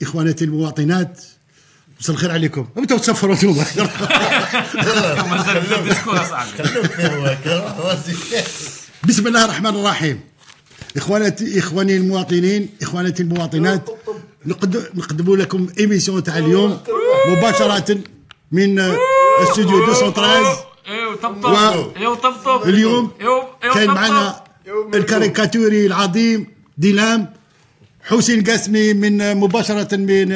اخواناتي المواطنات، مساء الخير عليكم. انتوا تسفروا انتم بسم الله الرحمن الرحيم. اخواني المواطنين، اخواناتي المواطنات، نقدم لكم ايميسيون تاع اليوم مباشره من استوديو 213. اليوم كان معنا الكاريكاتوري العظيم ديلام حسين قاسمي من مباشرة من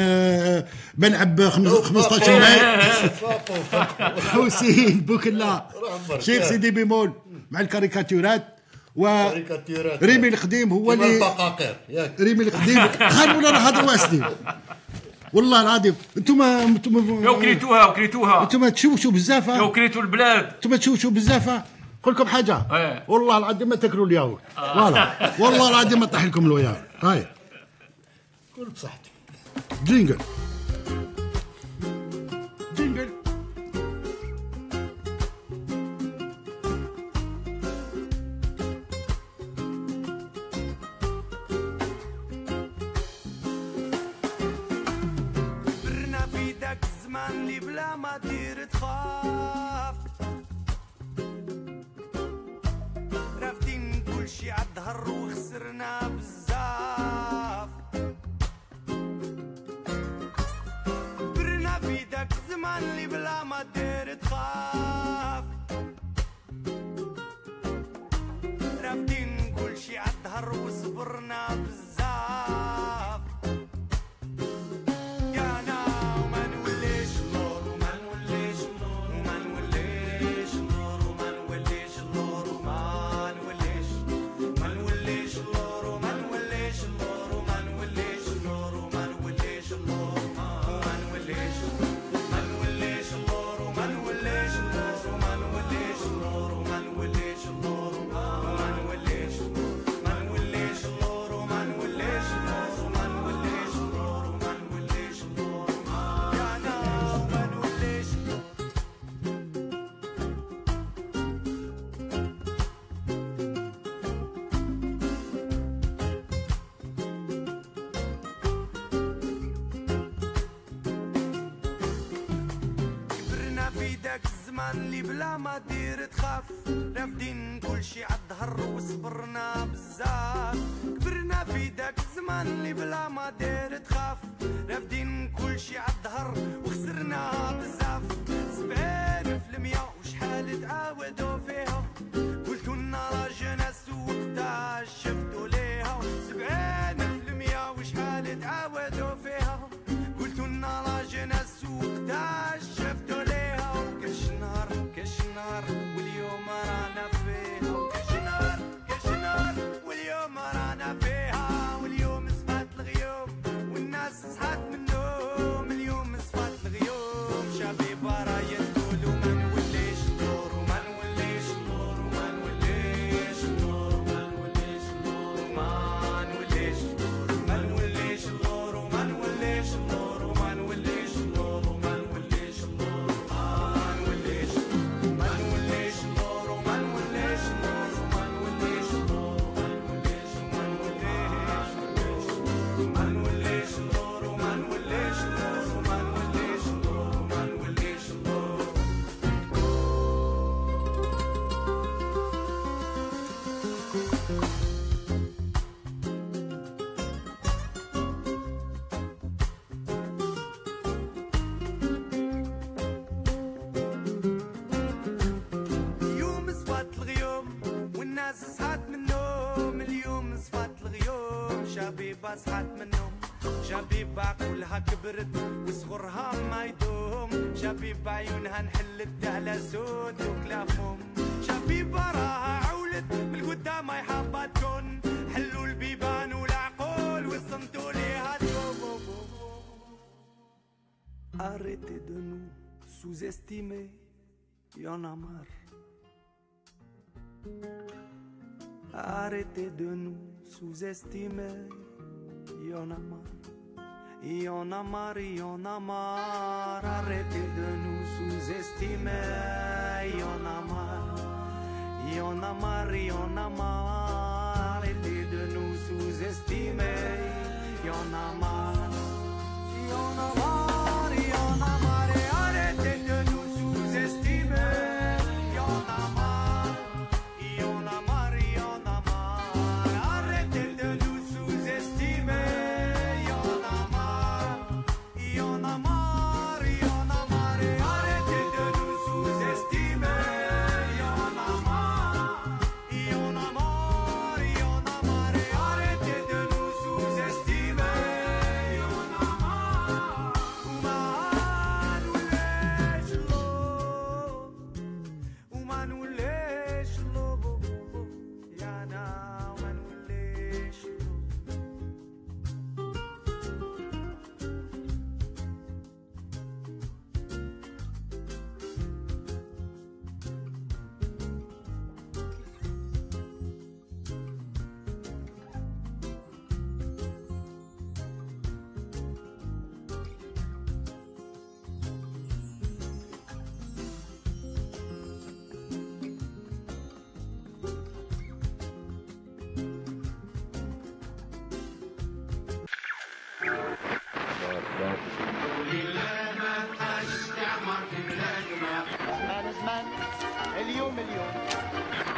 ملعب 15 ماي. حسين بوكلا شيخ سيدي بيمول مع الكاريكاتورات، وريمي القديم هو اللي ريمي القديم خلونا هذا واسدي والله العظيم. انتم كريتوها انتم تشوشوا بزاف، كريتوا البلاد، انتم تشوشوا بزاف. نقول لكم حاجه، والله العظيم ما تاكلوا الياهو، والله العظيم ما طيح لكم الياهو. هاي قول بصحتك. جينجل جينجل. برنا في داك الزمان اللي بلا ما دير تخاف، رافدين كلشي عالظهر وخسرنا بزاف. برنا في داك الزمان اللي بلا ما دير تخاف، رافدين كلشي عالظهر وصبرنا بزاف. اللي بلا ما دير تخاف، رافدين كلشي عالظهر وصبرنا بزاف. كبرنا في داك الزمان اللي بلا ما دير تخاف، رافدين كلشي عالظهر وخسرنا بزاف. 70% وشحال تعاودوا فيها، قلتوا لنا راه جناس وقتها شفتوا ليها. 70% وشحال تعاودوا فيها، قلتوا لنا راه جناس وقتها شفتوا ليها. كاش نهار واليوم رانا فيها، كاش نهار واليوم رانا فيها. واليوم صفات الغيوم والناس صحات من النوم، اليوم صفات الغيوم شبيبة رايا تقول وما نوليش ندور وما نوليش ندور وما نوليش ندور وما نوليش ندور وما نوليش ندور وما نوليش ندور وما نوليش ندور وما نوليش ندور وما نوليش ندور شبيبة صحات منهم. شبيبة عقولها كبرت وصغرها ما يدوم، شبيبة عيونها نحلت على سود وكلافهم. شبيبة راها عولت بالقدام ما يحبها تكون، حلوا البيبان والعقول وصمتوا ليها تقوم. Arrêtez de nous sous-estimer, y'en a marre. Arrêtez de nous sous-estimer, y'en a marre. Y'en a marre, y'en a marre. Arrêtez de nous sous-estimer, y'en a marre. Y'en a marre, y'en a marre. Arrêtez de nous sous-estimer, y'en a marre.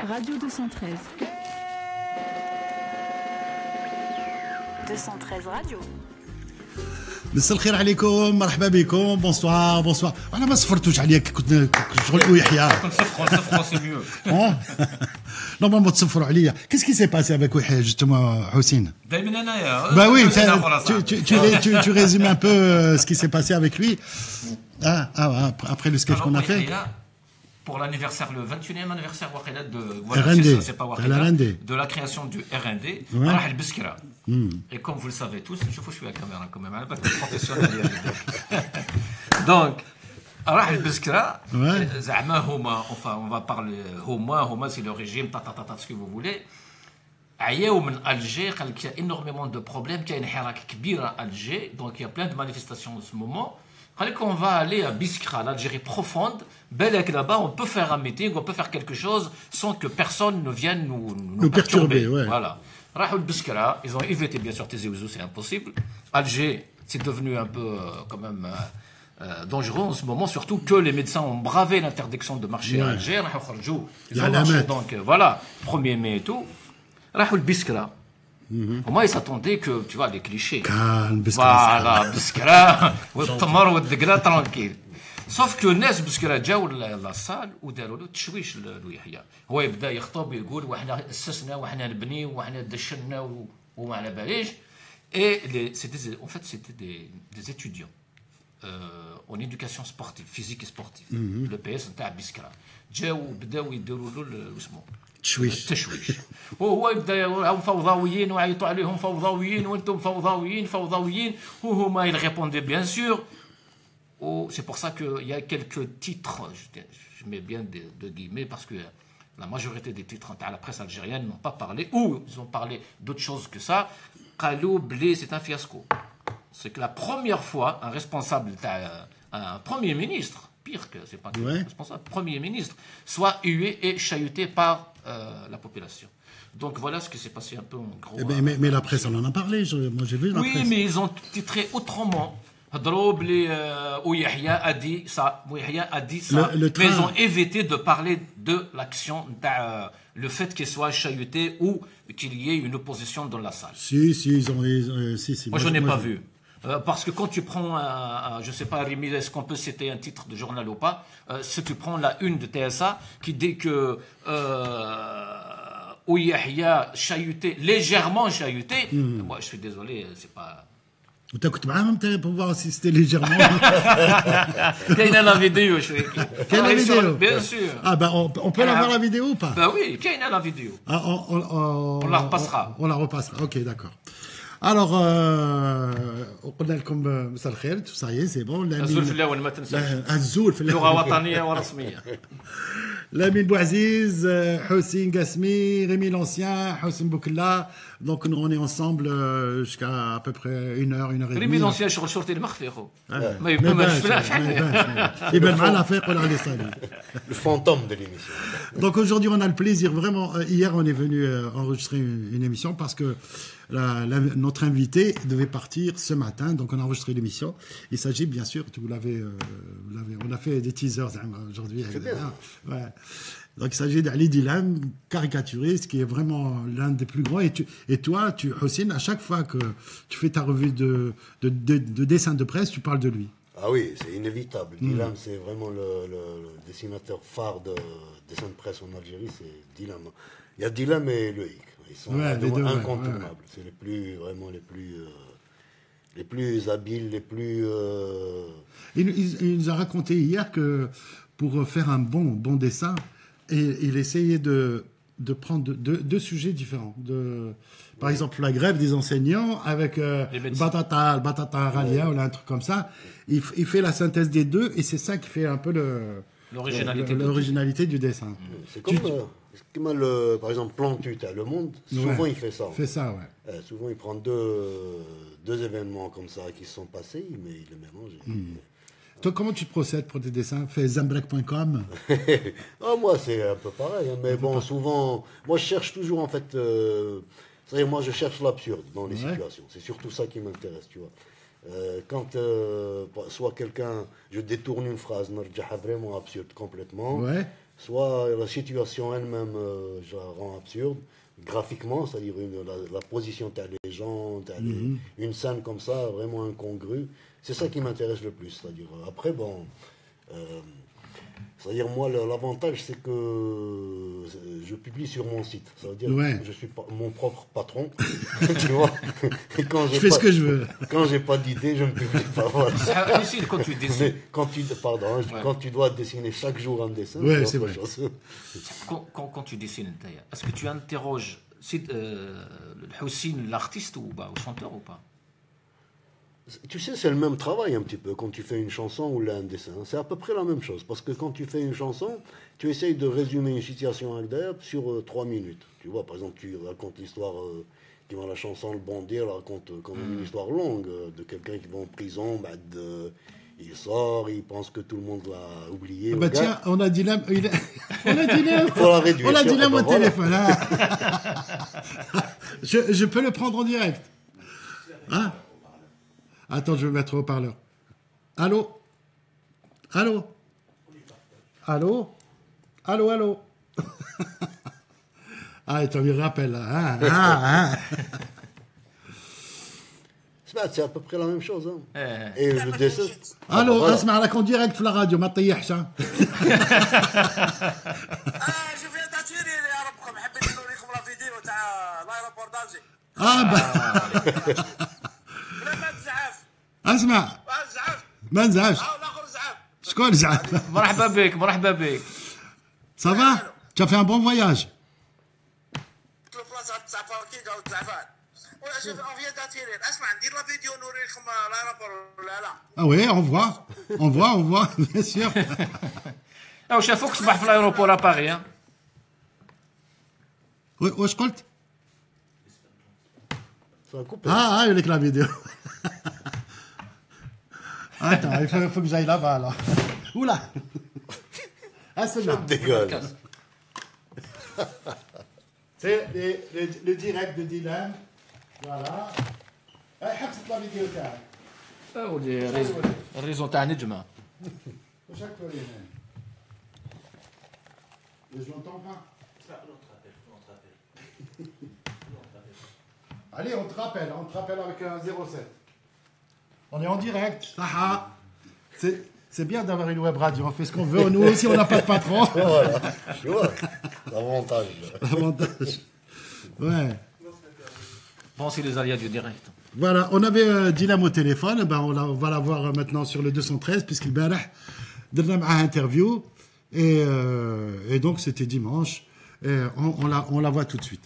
Radio 213. 213 Radio. مساء الخير عليكم، مرحبا بكم، بونسوار بونسوار. انا ما صفرتوش عليك، كنت شغل ويحيى. نصفروا سي ميو. نورمالمون تصفروا عليا. كيس كي سي باسي افيك ويحيى جوستومون حسين؟ دايما انايا. Bah oui, tu résumes un peu ce qui s'est passé avec lui. Après le sketch qu'on a fait. Pour l'anniversaire, le 21e anniversaire de RND, c'est pas de la création du RND, راح البسكرة. Et comme vous le savez tous, je suis à la caméra quand même, pas que professionnel. Donc, راح البسكرة. زعما هما, enfin on va parler هما c'est le régime, ce que vous voulez. عياو من Alger, قال qu'il y a énormément de problèmes, qu'il y a une حراك كبيرة à Alger, donc il y a plein de manifestations en ce moment. On va aller à Biskra, l'Algérie profonde. Belek là-bas, on peut faire un meeting, on peut faire quelque chose sans que personne ne vienne nous perturber. Ouais. Voilà. Rahul Biskra, ils ont évité bien sûr Tizi Ouzou, c'est impossible. Alger, c'est devenu un peu quand même dangereux en ce moment, surtout que les médecins ont bravé l'interdiction de marcher à Alger. Ils ont marché, donc voilà, 1er mai et tout. Rahul Biskra. Au moins, ils s'attendaient que, tu vois, les clichés. Voilà, Biskra, والتمر والدقلة tranquille. Sauf que الناس بسكرة جاوا للصال وداروا له تشويش ليحيى. هو يبدا يخطب ويقول وحنا اسسنا وحنا نبني وحنا دشنا وما على باليش. Et en fait, c'était des étudiants en éducation sportive, physique et sportive. Le PS نتاع بسكرة. جاوا بداوا يديروا له اسمه تشويش وهو يبدا هم فوضويين ويعيطوا عليهم فوضويين وانتم فوضويين وهما ils répondaient bien sûr. C'est pour ça qu'il y a quelques titres, je mets bien de guillemets parce que la majorité des titres à la presse algérienne n'ont pas parlé ou ils ont parlé d'autre chose que ça. Kalou Blé, c'est un fiasco. C'est que la première fois un responsable, un premier ministre, pire que c'est pas un responsable, premier ministre, soit hué et chahuté par la population. Donc voilà ce qui s'est passé un peu en gros. Mais la presse, on en a parlé, moi j'ai vu la presse. Oui, mais ils ont titré autrement. Yahya a dit ça, mais ils ont évité de parler de l'action, le fait qu'il soit chahuté ou qu'il y ait une opposition dans la salle. Si, ils ont. Moi je n'ai pas vu. Parce que quand tu prends, je ne sais pas, Rémi, est-ce qu'on peut citer un titre de journal ou pas, si tu prends la une de TSA qui dit que Yahya chahuté, légèrement chahuté, moi je suis désolé, c'est pas... Tu as écouté même pour voir si c'était légèrement. Il y a la vidéo, je suis. Quelle la vidéo? Bien sûr. Ah ben on peut la voir la vidéo ou pas? Ben oui, il y a la vidéo. On la repassera. On la repassera, ok, d'accord. Alors, قلنا لكم مساء الخير، ça y est, c'est bon. الزول في الاول ما تنساش. الزول في لغه وطنيه ورسميه. Lamine Bouaziz, Houssine Gasmi, Rémi l'Ancien, Houssine Boukla. Donc nous on est ensemble jusqu'à à peu près 1 heure et demie. Rémi l'Ancien شغل شرطي المخفي خو. ما يبانش. يبان معنا فايق ولا على صالح. Le fantôme de l'émission. Donc aujourd'hui on a le plaisir vraiment. Hier on est venu enregistrer une émission parce que notre invité devait partir ce matin, donc on a enregistré l'émission. Il s'agit bien sûr, on a fait des teasers aujourd'hui. C'est bien. Ouais. Donc il s'agit d'Ali Dilam, caricaturiste, qui est vraiment l'un des plus grands. Et toi, Houssine, à chaque fois que tu fais ta revue de dessin de presse, tu parles de lui. Ah oui, c'est inévitable. Dilam, c'est vraiment le dessinateur phare de dessin de presse en Algérie, c'est Dilam. Il y a Dilam et Loïc. Ils sont incontournables. C'est les plus habiles, les plus... Il nous a raconté hier que pour faire un bon dessin, il essayait de prendre deux sujets différents. Par exemple, la grève des enseignants avec Batata Ralia ou un truc comme ça. Il fait la synthèse des deux et c'est ça qui fait un peu l'originalité du dessin. C'est comme par exemple, Plantu, Le Monde, souvent il fait ça. Souvent il prend deux événements comme ça qui se sont passés, mais il les mélange. Toi, comment tu procèdes pour tes dessins? Fais zambrek.com. Moi, c'est un peu pareil. Mais bon, souvent, moi, je cherche toujours, en fait... moi, je cherche l'absurde dans les situations. C'est surtout ça qui m'intéresse, tu vois. Quand soit quelqu'un, je détourne une phrase, vraiment absurde complètement, Ouais. soit la situation elle-même, je la rends absurde, graphiquement, c'est-à-dire la position, t'as les gens, une scène comme ça, vraiment incongrue. C'est ça qui m'intéresse le plus. C'est-à-dire, après, bon, c'est-à-dire moi, l'avantage, c'est que je publie sur mon site. Ça veut dire que je suis mon propre patron. Tu vois. Et quand je fais ce que je veux. Quand j'ai pas d'idée, je ne publie pas. Voilà. Quand tu dessines. Quand tu dois dessiner chaque jour un dessin, c'est vrai. Quand tu dessines, est-ce que tu interroges l'artiste ou le chanteur ou pas? Tu sais, c'est le même travail un petit peu quand tu fais une chanson ou là un dessin. C'est à peu près la même chose. Parce que quand tu fais une chanson, tu essayes de résumer une situation agréable sur 3 minutes. Tu vois, par exemple, tu racontes l'histoire, qui dans la chanson Le Bandit, elle raconte quand même une histoire longue de quelqu'un qui va en prison, il sort, il pense que tout le monde l'a oublié. Tiens, on a dit là, on a dit là mon téléphone. Hein. je peux le prendre en direct. Hein? Attends, je vais mettre au haut-parleur. Allô? Allô? Allô? Allô, allô? Ah, tu me rappelles là. Hein? C'est à peu près la même chose. Hein. Et je descends. Allô, اسمع راك en direct في la radio, ما تطيحش. Je viens d'attirer يا ربكم حبيت نوريكم لا فيديو تاع لايروبور دالجي. ما تزعف. اسمع. ما نزعفش. الاخر زعف. شكون زعف؟ مرحبا بك. Ça va? Tu as fait un bon voyage? البلاصه تاع باركينغ او زعفان. On vient d'attirer. اسمع ندير لا فيديو نوريكم لايروبور ولا لا. Ah oui, on voit, bien sûr. شافوك صباح في الايروبور اباري. واش قلت؟ avec la vidéo. Attends, il faut que j'aille là-bas alors. Oula. C'est là. C'est le direct de Dylan. Voilà. حبست la vidéo تاعك. الريزون تاع نجمه. وشاك تورينا. Je l'entends pas. Allez, on te rappelle avec un 07. On est en direct. C'est bien d'avoir une web radio, on fait ce qu'on veut. Nous aussi, on n'a pas de patron. Voilà, tu vois, l'avantage. Ouais. Bon, c'est les aléas du direct. Voilà, on avait Dylan au téléphone, on va la voir maintenant sur le 213, puisqu'il a une interview, et donc c'était dimanche, et on la voit tout de suite.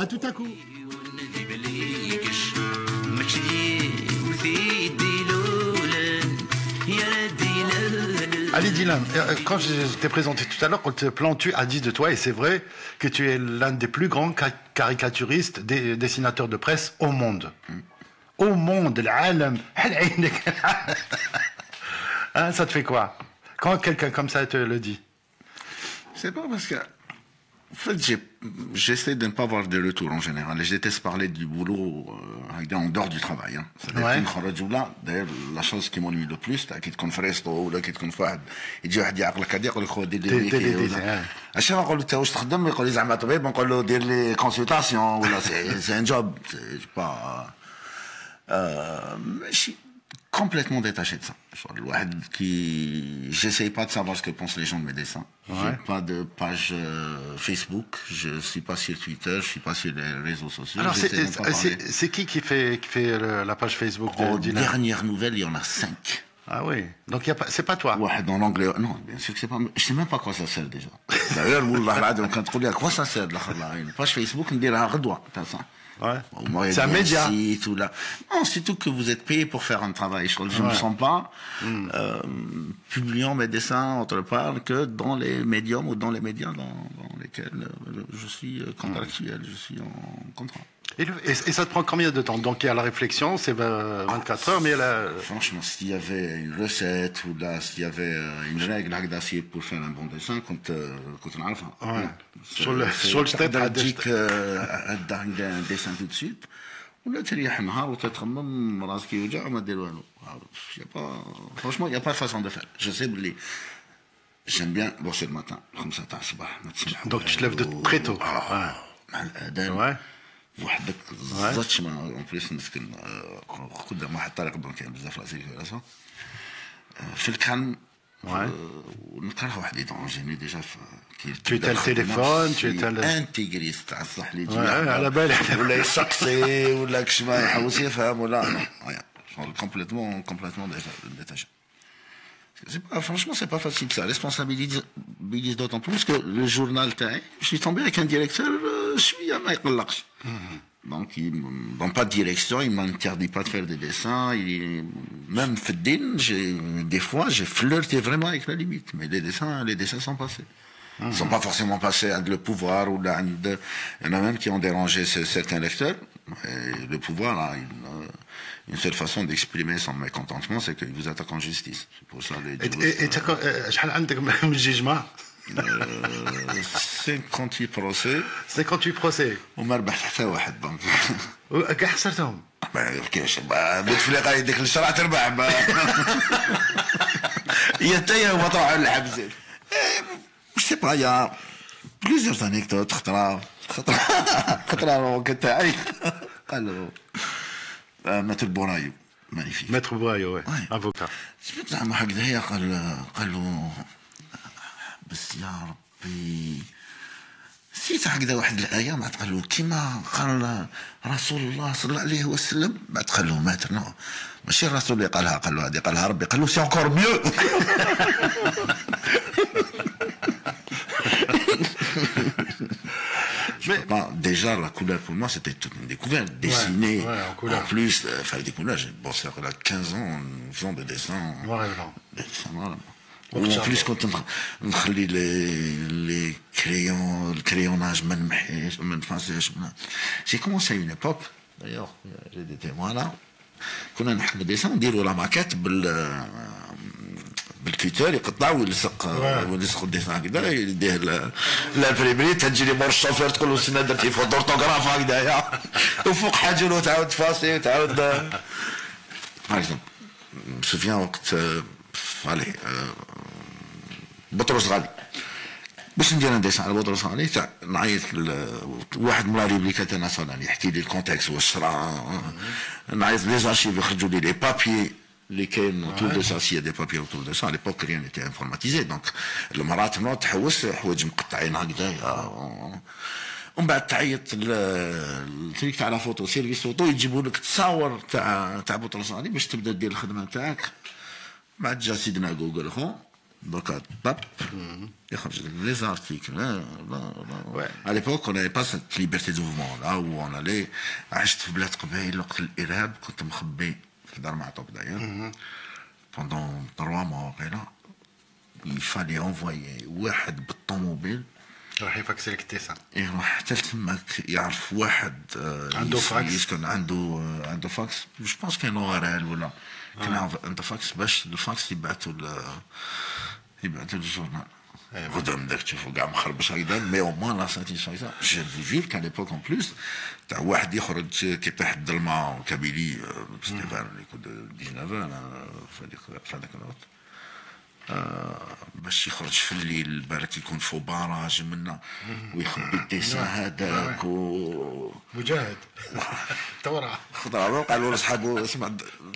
À tout à coup. Allez Dylan, quand je t'ai présenté tout à l'heure, Plantu a dit de toi, et c'est vrai, que tu es l'un des plus grands caricaturistes, dessinateurs de presse au monde. Au monde, l'Alam. Hein, ça te fait quoi quand quelqu'un comme ça te le dit? C'est pas parce que... En fait, j'essaie de ne pas avoir de retour en général. Je déteste parler du boulot en dehors du travail. Hein. D'ailleurs, la chose qui m'ennuie le plus, c'est qu'il te فريستو ولا كي تكون في واحد يجي واحد يعقلك هذا يقول لك خذ دير لي عشان نقول له انت واش تخدم يقول لي زعما طبيب نقول له دير لي كونسلطاسيون ولا سي ان جوب سي با ماشي complètement détaché de ça. J'essaye pas de savoir ce que pensent les gens de mes dessins. J'ai pas de page Facebook, je suis pas sur Twitter, je suis pas sur les réseaux sociaux. Alors c'est qui fait la page Facebook de Dylan? Aux dernières nouvelles, il y en a 5. Ah oui, donc c'est pas toi. Ouais, dans l'anglais, non, bien sûr que c'est pas. Je sais même pas à quoi ça sert déjà. D'ailleurs, والله العظيم كنت تقول لي à quoi ça sert une page Facebook نديرها غدوة تاع صح. Ouais. C'est un média. Non, c'est tout que vous êtes payé pour faire un travail. Je ne me sens pas publiant mes dessins autre part que dans les médiums ou dans les médias dans lesquels je suis contractuel, je suis en contrat. Et ça te prend combien de temps? Donc il y a la réflexion, c'est 24 heures, mais franchement, s'il y avait une recette ou là, s'il y avait une règle à d'acier pour faire un bon dessin, quand on a sur le stade d'arriver un dessin tout de suite, ولا تريح نهار وتتخمم راسك يوجع وما دير والو. Franchement, il n'y a pas façon de faire. Je sais que j'aime bien bosser le matin, 5 تاع الصباح ما تسمح. Donc tu te lèves de très tôt. مع الأذان. Ouais. وحدك زادش ما اون بليس نسكن قدام واحد الطريق دونك كاين بزاف لا سيركيلاسيون في الكان ونكره واحد يدونجيني ديجا Tu éteins le téléphone, tu éteins le... انتيغريست تاع الصح اللي يجي على بالي ولا يسقسي ولا كشما يحوس يفهم ولا complètement détaché. Franchement, c'est pas facile ça. Responsabilise d'autant plus que le journal TAI, je suis tombé avec un directeur, je suis à Maïkallakch. Donc, dans pas de direction, il m'interdit pas de faire des dessins. Même Feddin, des fois, j'ai flirté vraiment avec la limite. Mais les dessins sont passés. Ils ne sont pas forcément passés à le pouvoir ou là. Il y en a même qui ont dérangé certains lecteurs. Et le pouvoir, là, une seule façon d'exprimer son mécontentement, c'est qu'il vous attaque en justice. C'est pour ça les... شحال عندك من جيجمة 58 procès 58 procès وما ربحت حتى واحد دونك كاع حصرتهم كيفاش بوتفليقه يديك الشرع تربح هي حتى هو طلع على الحبس مش سي با يا بليزيور انيكدوت خطره تاعي قالوا ماتر بورايو مانيفيك ماتر بورايو افوكا سمعت زعما هكذايا قالوا بس يا ربي نسيت هكذا واحد الايه ما قالوا كيما قال رسول الله صلى الله عليه وسلم ما قالوا ماتر نو ماشي الرسول اللي قالها قالوا هذه قالها ربي قالوا سي انكور ميو Déjà, la couleur pour moi c'était toute une découverte. Dessiner en plus, faire des couleurs. J'ai bossé à 15 ans en faisant des dessins. Des dessins voilà. En plus, quand on خلي les crayons, le crayonnage, j'ai commencé à une époque, d'ailleurs, j'ai des témoins là, كنا نحط الديسان نديروا لا ماكيت بالكيتار يقطع ويلصق الديسان هكذا يديه لابريمري تجي لي مور الشوفير تقول له سنا درتي فوت اورتوغراف هكذايا وفوق حاجه له تعاود تفاصيل تعاود باغ اكزومبل سوفيان وقت عليه بطرس غالي باش ندير ديسان على بطرس غالي تاع نعيط واحد من ريبليكات ناسيونال يحكي لي الكونتكست واش صرا نعيط لي زارشيف يخرجوا لي لي بابيي اللي كاين اوتور دو سا سي دي بابيي اوتور دو سا ليبوك ريان ايتي انفورماتيزي دونك المرات نوض تحوس حوايج مقطعين هكذا ومن بعد تعيط التريك تاع لا فوتو سيرفيس فوتو يجيبوا لك تصاور تاع بطرس غالي باش تبدا دير الخدمه تاعك بعد جا سيدنا جوجل خو دوكا طاب يخرج لك لي زارتيكل على ليبوك اون با سيت ليبرتي دو موفمون لا اون الي عشت في بلاد قبايل وقت الارهاب كنت مخبي في دار معطوب داير بوندون 3 موا وقيلا يفالي انفوايي واحد بالطوموبيل راح يفاكسي لك الديسان يروح حتى تماك يعرف واحد عنده فاكس يسكن عنده فاكس جو بونس كاين غير ولا كان عنده فاكس باش الفاكس يبعثوا للجورنال غدام داك تشوفوا كاع مخربش هكذا مي او موان لا ساتيسفاكسيون جو فو جور كان ليبوك اون بلوس تاع واحد يخرج كيطيح الظلمه وكابيلي ستيفان اللي كنت 19 انا في هذاك الوقت باش يخرج في الليل بالك يكون فوق باراج منا ويخبي الديسان هذاك مجاهد تورع خضر قالوا لاصحابو اسمع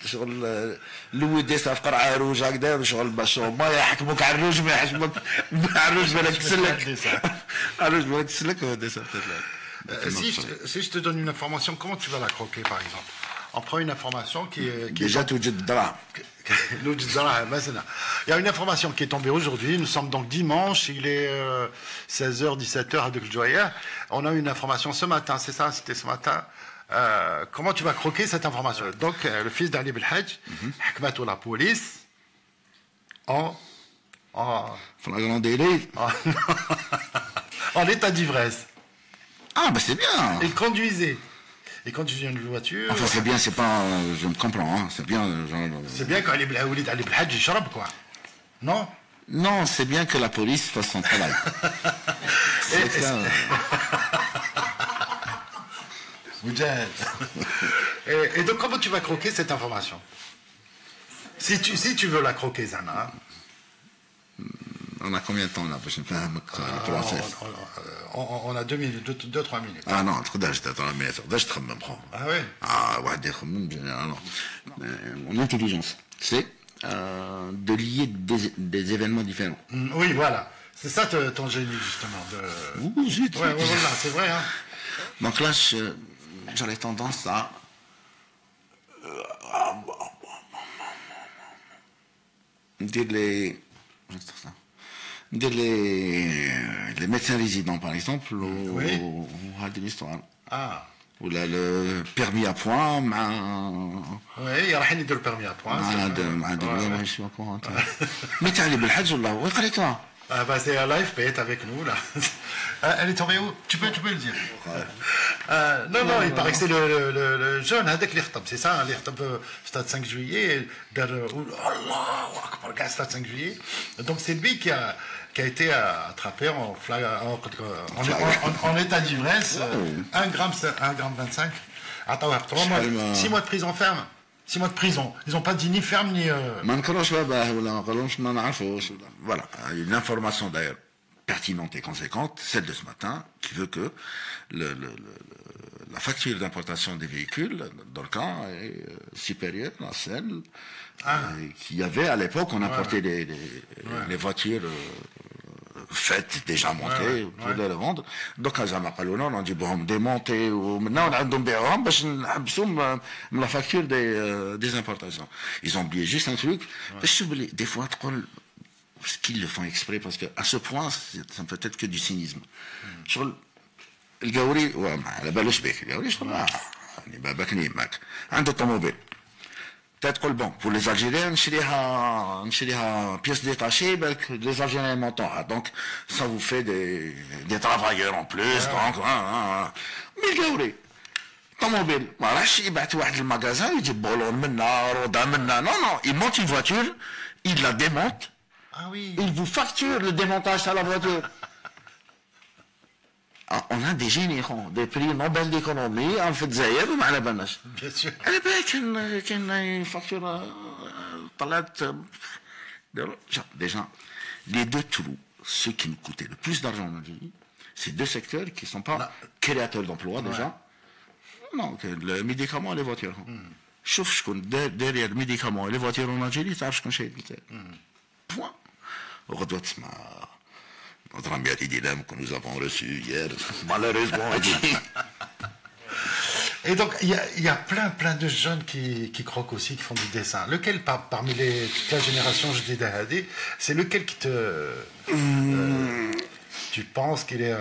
شغل لوي ديسان في قرعه عروج هكذا شغل باش ما يحكموك على الروج ما يحكموك على الروج بالك تسلك الروج بالك تسلك هو ديسان تطلع. Si je te donne une information, comment tu vas la croquer par exemple? On prend une information qui est déjà توجد الدراهم. Il y a une information qui est tombée aujourd'hui. Nous sommes donc dimanche. Il est 16h, 17h à Joya. On a une information ce matin. C'est ça, c'était ce matin. Comment tu vas croquer cette information? Donc, le fils d'Ali Belhadj, Hakmatou la police, en état d'ivresse. Ah, bah c'est bien. Il conduisait. Et quand tu viens une voiture... Enfin, c'est bien, c'est pas... Je me comprends, hein, c'est bien... C'est bien quand Ali Belhadj, il charabe, quoi. Non? Non, c'est bien que la police fasse son travail. C'est ça. Moujahid. Et donc, comment tu vas croquer cette information? Si tu veux la croquer, Zana. On a combien de temps là? On a 2 minutes, 2-3 minutes. Ah non, تقدرش تخمم. Ah oui. Ah, واحد يخمم généralement. Mon intelligence, c'est de lier des événements différents. Oui, voilà. C'est ça ton génie, justement. Zut. Ouais, voilà, c'est vrai. Hein. Donc là, j'aurais tendance à... dire les médecins résidents, par exemple, ou à de l'histoire. Ah. Ou là, le permis à point, oui, il y a rien de le permis à point. je suis au courant. Mais tu allé بالحج والله وين قريتها؟ Ah bah c'est l'AFP est avec nous là. Elle est tombée où? Tu peux le dire. Non, il paraît que c'est le jeune avec l'Irtab, c'est ça, l'Irtab stade 5 juillet, Allah Akbar, stade 5 juillet. Donc c'est lui qui a été attrapé en état d'ivresse, 1 gramme 25. Attends, 3 mois, 6 mois de prison ferme. 6 mois de prison. Ils n'ont pas dit ni ferme ni... Voilà, une information d'ailleurs pertinente et conséquente, celle de ce matin, qui veut que la facture d'importation des véhicules, dans le cas, est supérieure à celle qu'il y avait à l'époque. On importait les voitures faites, déjà montées, pour les revendre. Donc, à Zamakalona, on a dit, bon, démonter, ou maintenant, on a dit, parce que la facture des importations. Ils ont oublié juste un truc, parce que des fois, ce qu'ils le font exprès, parce qu'à ce point, ça ne peut être que du cynisme. Sur le Gaouri, على بالوش بك الجاوري شغل يعني باباك نيماك عنده طوموبيل تقول bon pour les Algériens نشريها pièce détachée بالك les Algériens montant donc ça vous fait des travailleurs en plus donc mais الجاوري طوموبيل ما راحش يبعث واحد المغازان يجيب بولون منا روضه منا non il monte une voiture il la démonte. Ah oui. Il vous facture le démontage de la voiture. On a des génies, des prix Nobel d'économie, en fait, Zayeb, mais à la banache. Bien sûr. Elle est qu'il y a une facture, déjà, les deux trous, ceux qui nous coûtaient le plus d'argent en Algérie, c'est deux secteurs qui ne sont pas créateurs d'emplois, déjà. Non, le médicament et les voitures. Chauffe, je connais, derrière le médicament et les voitures en Algérie, ça je connais. Point. Redouat notre ami Adilam que nous avons reçu hier, malheureusement. Et donc, il y a plein de jeunes qui croquent aussi, qui font du dessin. Lequel, parmi toute la génération, je dis d'Ahadi, c'est lequel qui tu penses qu'il est...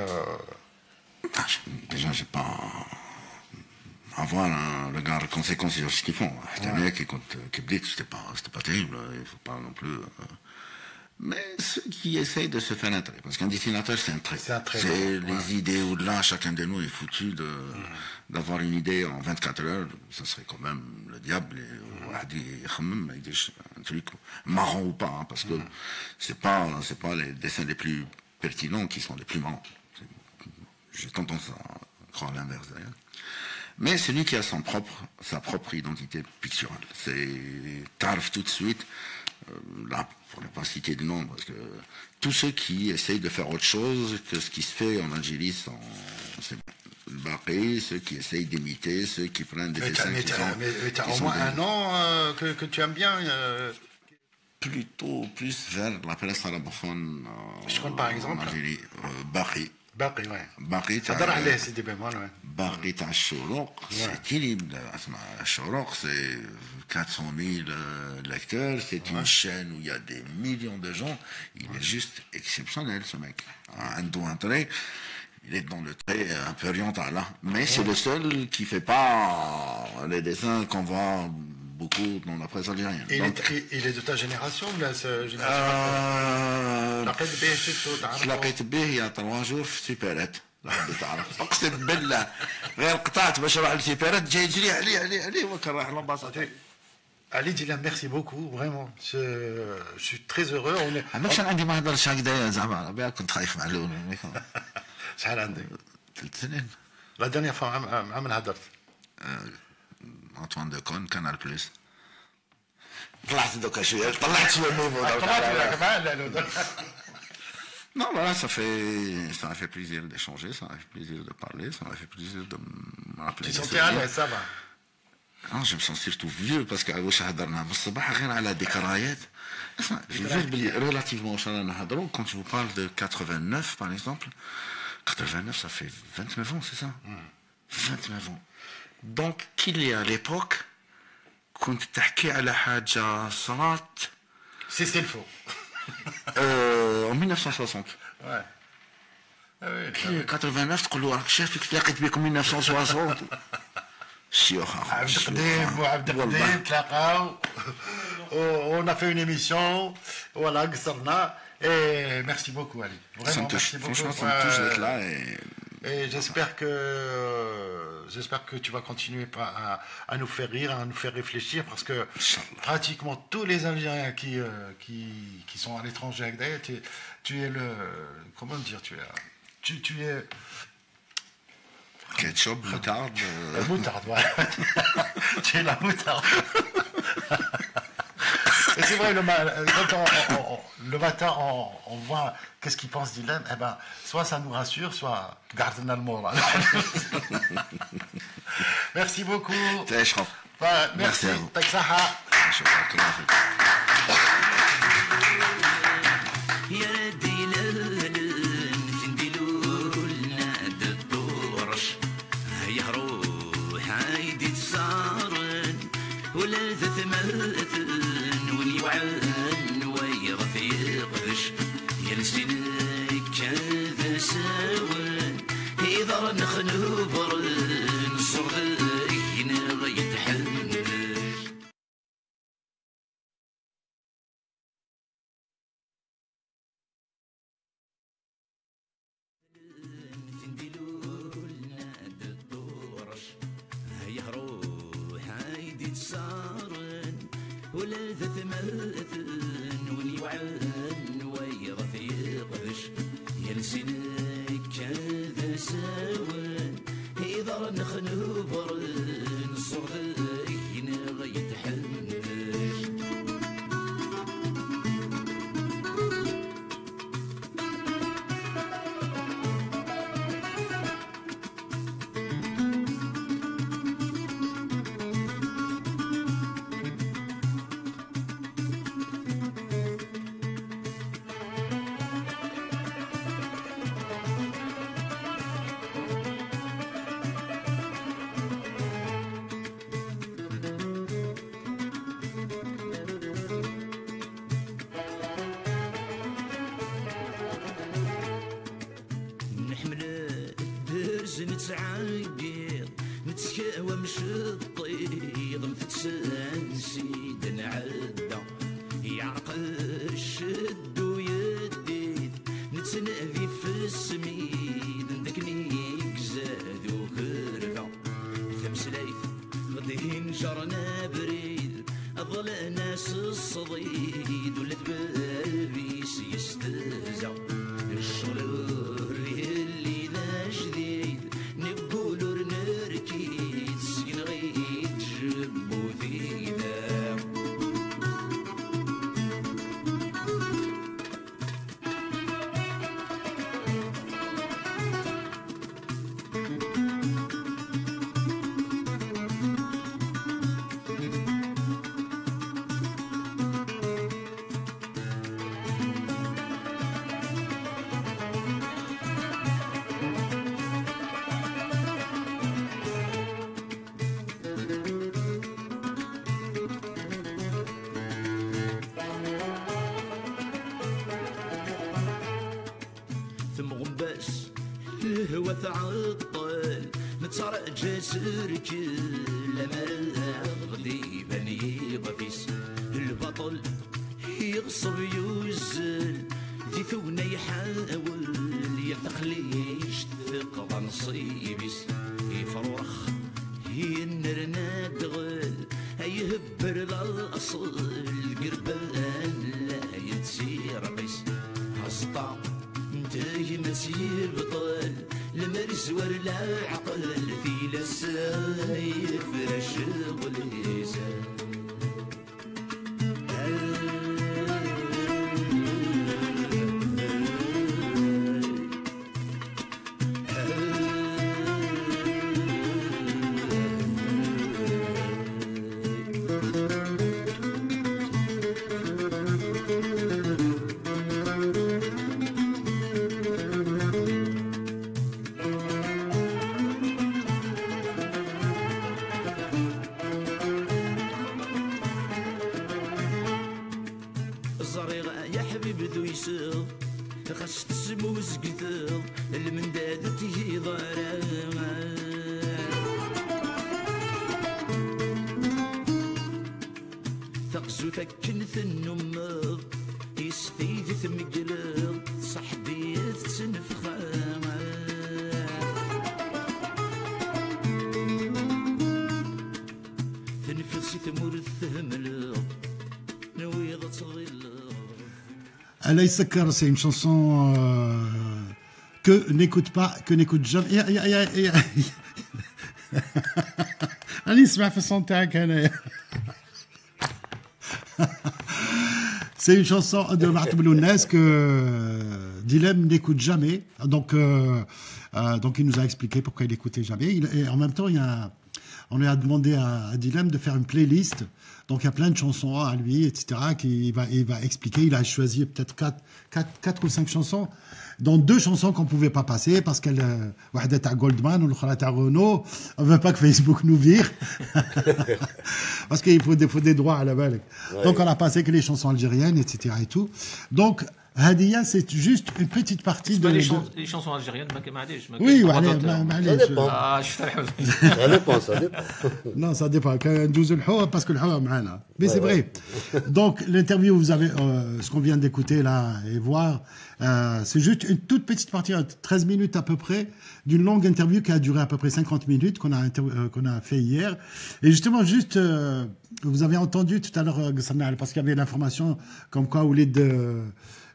Déjà, je n'ai pas... avoir un regard conséquent sur ce qu'ils font. C'était pas terrible, il ne faut pas non plus... Mais ceux qui essayent de se faire un trait, parce qu'un dessinateur c'est un trait. C'est les idées au-delà, chacun de nous est foutu d'avoir une idée en 24 heures, ça serait quand même le diable, un truc marrant ou pas, parce que c'est pas les dessins les plus pertinents qui sont les plus marrants. J'ai tendance à croire l'inverse d'ailleurs. Mais celui qui a sa propre identité picturale, c'est Tarf tout de suite. Là, pour ne pas citer de nom, parce que tous ceux qui essayent de faire autre chose que ce qui se fait en Algérie c'est le Baqi, ceux qui essayent d'imiter, ceux qui prennent des dessins qui sont... Mais tu as au moins un nom que tu aimes bien Plutôt plus vers la presse arabophone je connais par exemple en Algérie. Baqi. باقي ouais. باقي هضر عليه سيدي بمال ouais. باقي تاع الشروق c'est terrible. الشروق c'est 400 000 lecteurs, c'est une chaîne où il y a des millions de gens, il est juste exceptionnel ce mec. عنده un trait, il est dans le trait un peu oriental là, mais c'est le seul qui fait pas les dessins qu'on voit beaucoup dans la presse algérienne. Il est de ta génération ou de la génération تلاقيت به يا 3 jours في سيبرات تعرف اقسم بالله غير قطعت باش نروح للسيبرات جاي يجري عليه وكان رايح لامباساد. Ali Dilam, merci beaucoup, vraiment. Je suis très heureux. ماش عندي ما هضرش هكذا زعما بها كنت خايف معلول. شحال عندك؟ 3 سنين. لا دانيير فوا مع من هضرت؟ Antoine Decaune, Canal+. طلعت دوكا شويه طلعت شويه النيفو. Non, voilà, ça m'a fait plaisir d'échanger, ça m'a fait plaisir de parler, ça m'a fait plaisir de me rappeler. Tu sentais à l'aise, ça va. Non, je me sens surtout vieux parce que واش هضرنا من الصباح غير على ذكريات. Relativement quand je vous parle de 89 par exemple, 89 ça fait 29 ans, c'est ça? 29 ans. Donc qu'il y a à l'époque كنت تحكي على حاجة صارت c'est le faux. En 1960. Ouais. Ah oui. 89 تقول له راك شافك تلاقيت بكم 1960. شيوخ عبد القديم تلاقاو. On a fait une émission. Voilà, قصرنا. Et merci beaucoup Ali. Vraiment merci beaucoup. Franchement, ça me touche d'être là et j'espère que tu vas continuer à nous faire rire, à nous faire réfléchir, parce que pratiquement tous les Algériens qui sont à l'étranger avec Daïa, tu es le, comment dire, tu es ketchup, moutarde. Moutarde, voilà. Tu es la moutarde. Et c'est vrai, quand le matin, on voit qu'est-ce qu'il pense d'Ilan, eh ben, soit ça nous rassure, soit garde-nous le moral. Merci beaucoup. Merci. Taksaha. نتعاير نتكاوى مش الطيض مفتسان سيد نعدى يعرق الشد ويديد نتنادي في السميد ندكنيك زاد وكرفة ثمسلايث غدي نجرنا بريد أظل ناس الصديد ولد بابيس يستهزأ الشغل اللي ذا جديد نقولوا نركيد سكن غيد جبو ذيذا الهوى تعطل نترجى سركل لما غدي بني غفيس البطل يغصب يوزل ذي ثونا يحاول يتخليش تثق نصيبس يفرخ ينرنا دغل يهبر للأصل قربان لا يتسير قيس هسطا انتهي مسير بطل المرز ولا عقل في لسايف الشغل زريغ يا حبيب ذو يسر خاص تسموز قثر المنداد تجي ضرر تقزو تكنث النمر يستيد ثمقلر صحبي تنفخر تنفسي تمر الثمل نويضة صغير. Alaï Sakar, c'est une chanson que n'écoute jamais. Allez, اسمع في الصوت تاعك هنايا. C'est une chanson de Martou Belounes que Dilem n'écoute jamais. Donc il nous a expliqué pourquoi il n'écoutait jamais. Et en même temps, on lui a demandé à Dilem de faire une playlist. Donc il y a plein de chansons à lui, etc. Il va expliquer. Il a choisi peut-être 4 ou 5 chansons, dont 2 chansons qu'on ne pouvait pas passer parce qu'elle est à Goldman ou l'autre à Renault. On ne veut pas que Facebook nous vire. Parce qu'il faut des droits à la balle. Ouais. Donc on a passé que les chansons algériennes, etc. et tout. Donc Hadia, c'est juste une petite partie de... Les chansons algériennes, oui, ça dépend. Ça dépend. Non, ça dépend. Parce que le hawa m'ana. Mais c'est vrai. Donc l'interview, vous avez ce qu'on vient d'écouter là et voir, c'est juste une toute petite partie, 13 minutes à peu près, d'une longue interview qui a duré à peu près 50 minutes qu'on a fait hier. Et justement, juste, vous avez entendu tout à l'heure, parce qu'il y avait l'information comme quoi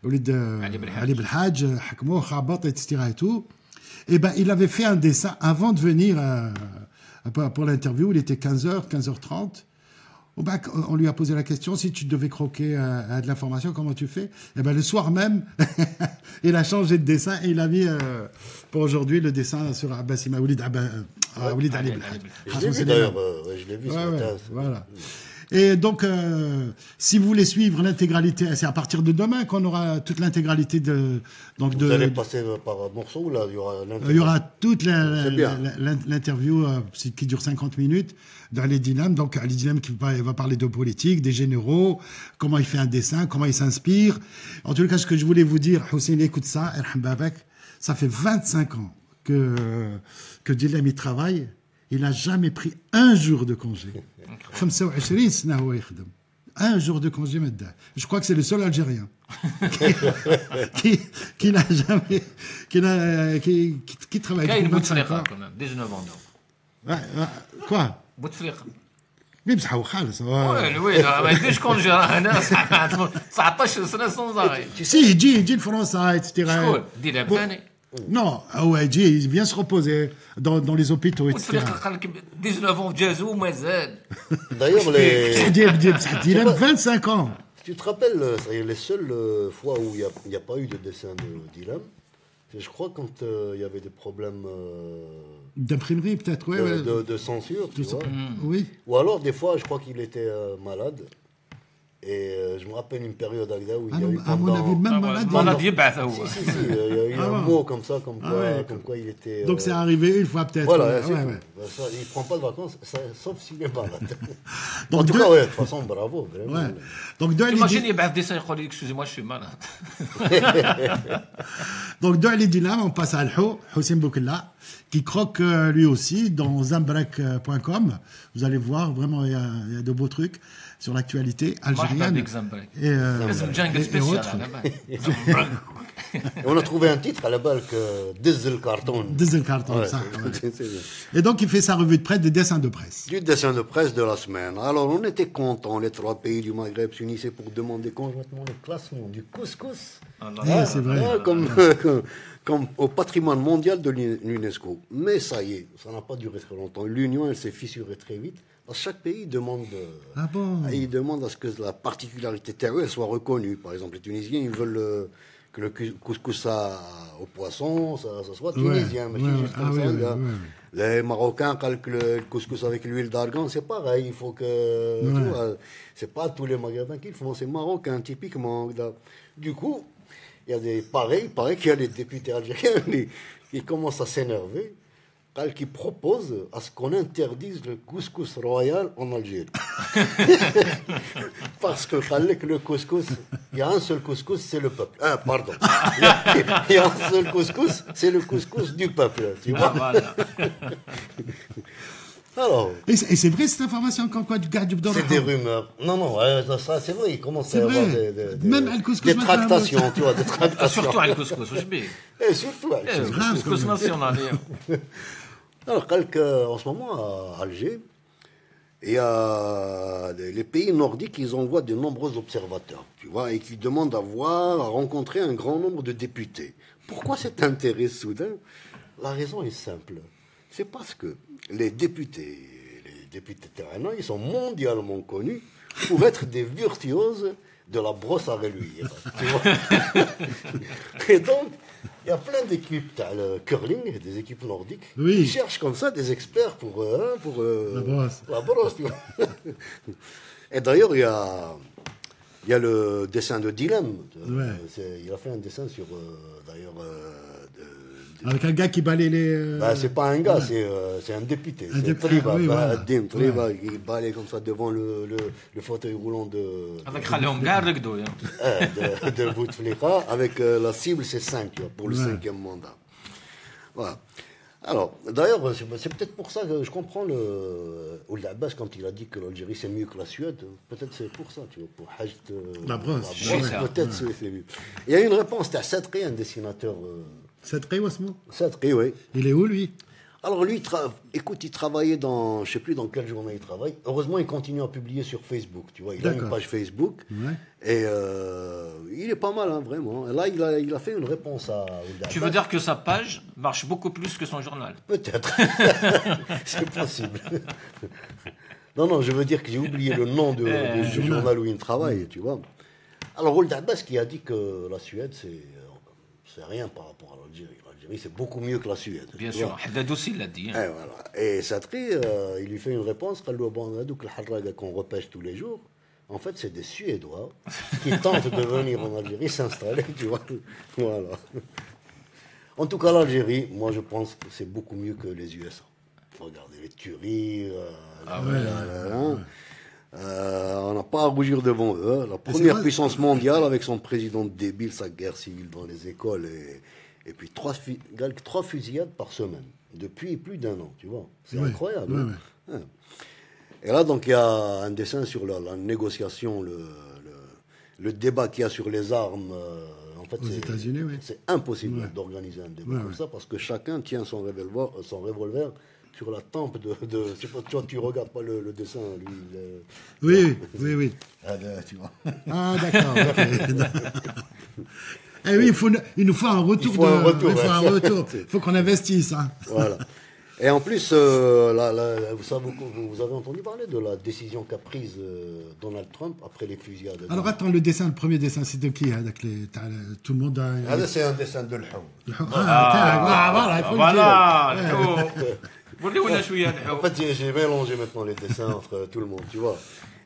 Ali Belhadj, Hakmo, Khabat, etc. et tout. Et ben, il avait fait un dessin avant de venir pour l'interview. Il était 15h, 15h30. On lui a posé la question, si tu devais croquer de l'information, comment tu fais? Et ben, le soir même, il a changé de dessin et il a mis pour aujourd'hui le dessin sur Abbasima Oulid Ali Belhadj. Je l'ai vu d'ailleurs, je l'ai vu ce matin. Voilà. Et donc, si vous voulez suivre l'intégralité, c'est à partir de demain qu'on aura toute l'intégralité Vous allez passer par morceau là, il y aura toute l'interview qui dure 50 minutes d'Ali Dinam. Donc, Ali Dinam qui va parler de politique, des généraux, comment il fait un dessin, comment il s'inspire. En tout cas, ce que je voulais vous dire, Hussein, écoute ça, ça fait 25 ans que Dinam y travaille. Il n'a jamais pris un jour de congé. 25 سنة هو يخدم. Un jour de congé maintenant. Je crois que c'est le seul Algérien qui n'a jamais qui travaille. كاين بوتفليقة quand même 19 ans. Quoi بوتفليقة. مي بصح هو خالص. وي ما يديرش كونجي راه هنا 19 سنة sans arrêt. Si يجي لفرنسا etc. شكون دير ثاني. Non, il vient se reposer dans les hôpitaux, etc. 19 ans, Jazou, Mazad. D'ailleurs, il a 25 ans. Tu te rappelles, les seules fois où il n'y a pas eu de dessin de Dilem, je crois quand il y avait des problèmes d'imprimerie, peut-être, de censure, tu vois. Oui. Ou alors, des fois, je crois qu'il était malade. Et je me rappelle une période où il y a eu à mon avis, même malade. Si, il y a eu un mot comme ça, comme quoi il était... Donc c'est arrivé une fois peut-être. Voilà, il ne prend pas de vacances, sauf s'il est malade. En tout cas, de toute façon, bravo. Vraiment. Donc, imagine, il y a des dessins, excusez-moi, je suis malade. Donc de Ali Dinam, on passe à Al-Hou, Hussein Boukella, qui croque lui aussi dans zambrek.com. Vous allez voir, vraiment, il y a de beaux trucs sur l'actualité algérienne et autres. On a trouvé un titre à la balle que Diesel Carton. Diesel Carton, ça. Et donc il fait sa revue de presse des dessins de presse. Du dessin de presse de la semaine. Alors on était contents, les 3 pays du Maghreb s'unissaient pour demander conjointement le classement du couscous. C'est vrai. Comme au patrimoine mondial de l'UNESCO. Mais ça y est, ça n'a pas duré très longtemps. L'Union, elle s'est fissurée très vite. Chaque pays demande, il demande à ce que la particularité terrestre soit reconnue. Par exemple, les Tunisiens, ils veulent que le couscous au poisson, ça soit tunisien. Mais juste comme ça, les Marocains, quand le couscous avec l'huile d'argan, c'est pareil. Il faut que... Tu vois, c'est pas tous les Maghrébins qui le font, c'est marocain, typiquement. Du coup, il y a pareil qu'il y a des députés algériens qui commencent à s'énerver. qui propose à ce qu'on interdise le couscous royal en Algérie. Parce que le couscous, il y a un seul couscous, c'est le peuple. Pardon. Il y a un seul couscous, c'est le couscous du peuple. Tu vois. Alors, et c'est vrai cette information comme quoi du gars du Bdor? C'est des rumeurs. Non, ça c'est vrai, il commence à y avoir des tractations, tu vois, des tractations. Surtout avec le couscous, je sais. Et surtout le couscous national. Alors, en ce moment, à Alger, il y a les pays nordiques, ils envoient de nombreux observateurs, tu vois, et qui demandent à rencontrer un grand nombre de députés. Pourquoi cet intérêt soudain? La raison est simple. C'est parce que les députés terrainants, ils sont mondialement connus pour être des virtuoses de la brosse à reluire. Tu vois. Et donc, il y a plein d'équipes, le curling, des équipes nordiques, qui cherchent comme ça des experts pour la brosse. Tu vois. Et d'ailleurs, il y a le dessin de Dilem. Il a fait un dessin sur, avec un gars qui balaye les... c'est pas un gars, c'est un député. C'est Triba, Triba, qui balaye comme ça devant le fauteuil roulant de Bouteflika. Avec la cible, c'est 5 pour le 5e mandat. Voilà. Alors, d'ailleurs, c'est peut-être pour ça que je comprends Ould Abbas quand il a dit que l'Algérie c'est mieux que la Suède. Peut-être c'est pour ça, tu vois, pour Hajt. La brosse. Peut-être c'est mieux. Il y a une réponse, c'était Sadri, un dessinateur. Sadri, Wasmo Sadri, oui. Il est où, lui? Alors, lui, écoute, il travaillait dans. Je ne sais plus dans quel journal il travaille. Heureusement, il continue à publier sur Facebook, tu vois. Il a une page Facebook. Ouais. Et il est pas mal, hein, vraiment. Et là, il a fait une réponse à. Tu veux dire que sa page marche beaucoup plus que son journal? Peut-être. C'est possible. Non, je veux dire que j'ai oublié le nom du journal où il travaille, tu vois. Alors, Ould Abbas qui a dit que la Suède, c'est rien par rapport à l'Algérie. L'Algérie, c'est beaucoup mieux que la Suède. Bien sûr, Haddad aussi l'a dit. Hein. Et Sadri, il lui fait une réponse, qu'on repêche tous les jours. En fait, c'est des Suédois qui tentent de venir en Algérie s'installer, tu vois. Voilà. En tout cas, l'Algérie, moi, je pense que c'est beaucoup mieux que les USA. Regardez les tueries. On n'a pas à rougir devant eux. La première puissance mondiale avec son président débile, sa guerre civile dans les écoles et puis 3 fusillades par semaine depuis plus d'1 an, tu vois. C'est incroyable. Hein. Et là, donc, il y a un dessin sur la négociation, le débat qu'il y a sur les armes. En fait, aux États-Unis, c'est impossible d'organiser un débat comme ça parce que chacun tient son revolver sur la tempe de je sais pas, tu regardes pas le dessin, lui. Oui. Tu vois. Ah, d'accord. Eh oui, il nous faut un retour. Il faut qu'on investisse. Hein. Voilà. Et en plus, vous avez entendu parler de la décision qu'a prise Donald Trump après les fusillades. Alors attends, le premier dessin, c'est de qui tout le monde a... c'est un dessin de l'Houm. Voilà, il faut le dire. En fait, j'ai mélangé maintenant les dessins entre tout le monde, tu vois.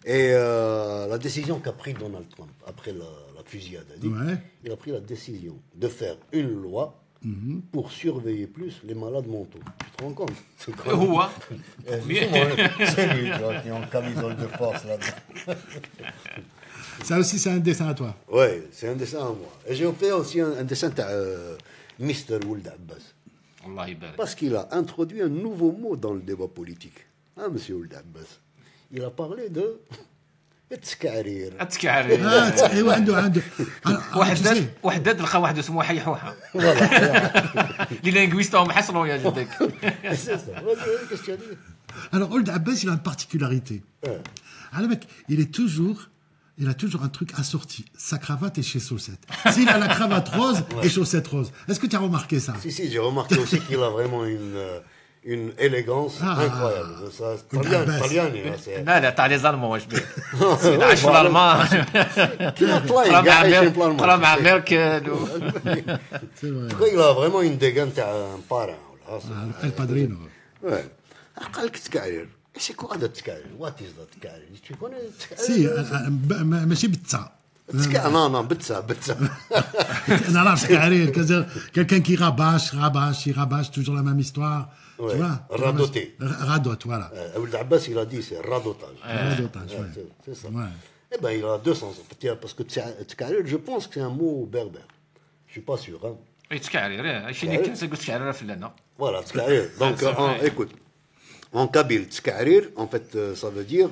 Et la décision qu'a prise Donald Trump après la fusillade, il a pris la décision de faire une loi pour surveiller plus les malades mentaux. Tu te rends compte? C'est lui, tu vois, qui est en camisole de force là-dedans. Ça aussi, c'est un dessin à toi? Oui, c'est un dessin à moi. Et j'ai fait aussi un dessin de Mr. Ould Abbas. Parce qu'il a introduit un nouveau mot dans le débat politique. Hein, monsieur Ould Abbas? Il a parlé de التسكعرير. ايوا عنده وحداد لقى واحد اسمه حيحوحه اللي لينغويستهم حصلوا يا جدك. Alors Ould Abbas, il a une particularité. Alors mec, il a toujours un truc assorti. Sa cravate et ses chaussettes. S'il a la cravate rose et chaussettes roses. Est-ce que tu as remarqué ça? Si, j'ai remarqué aussi qu'il a vraiment une élégance incroyable. Ça, لا تاع لي زالمون واش بيه عايش في الالمان قرا مع ميركل. Il a vraiment une dégaine تاع un parrain. El padrino. قال لك تسكعير. C'est quoi le تسكعير? What is the تسكعير? Tu connais Si, ماشي بتسا. Non, بتسا. Non, تسكعير, quelqu'un qui rabâche, il rabâche toujours la même histoire. Tu vois, radoter. Radote, voilà. Ould Abbas, il a dit, c'est radotage. Radotage, C'est ça. Ouais. Eh ben, il a 2 sens. Parce que Tkarir, je pense que c'est un mot berbère. Je suis pas sûr. Hein. تكعرير هادشي اللي كان تقول تكعرير فلانه. Voilà, Tkarir. Donc, écoute, en kabyle, Tkarir, en fait, ça veut dire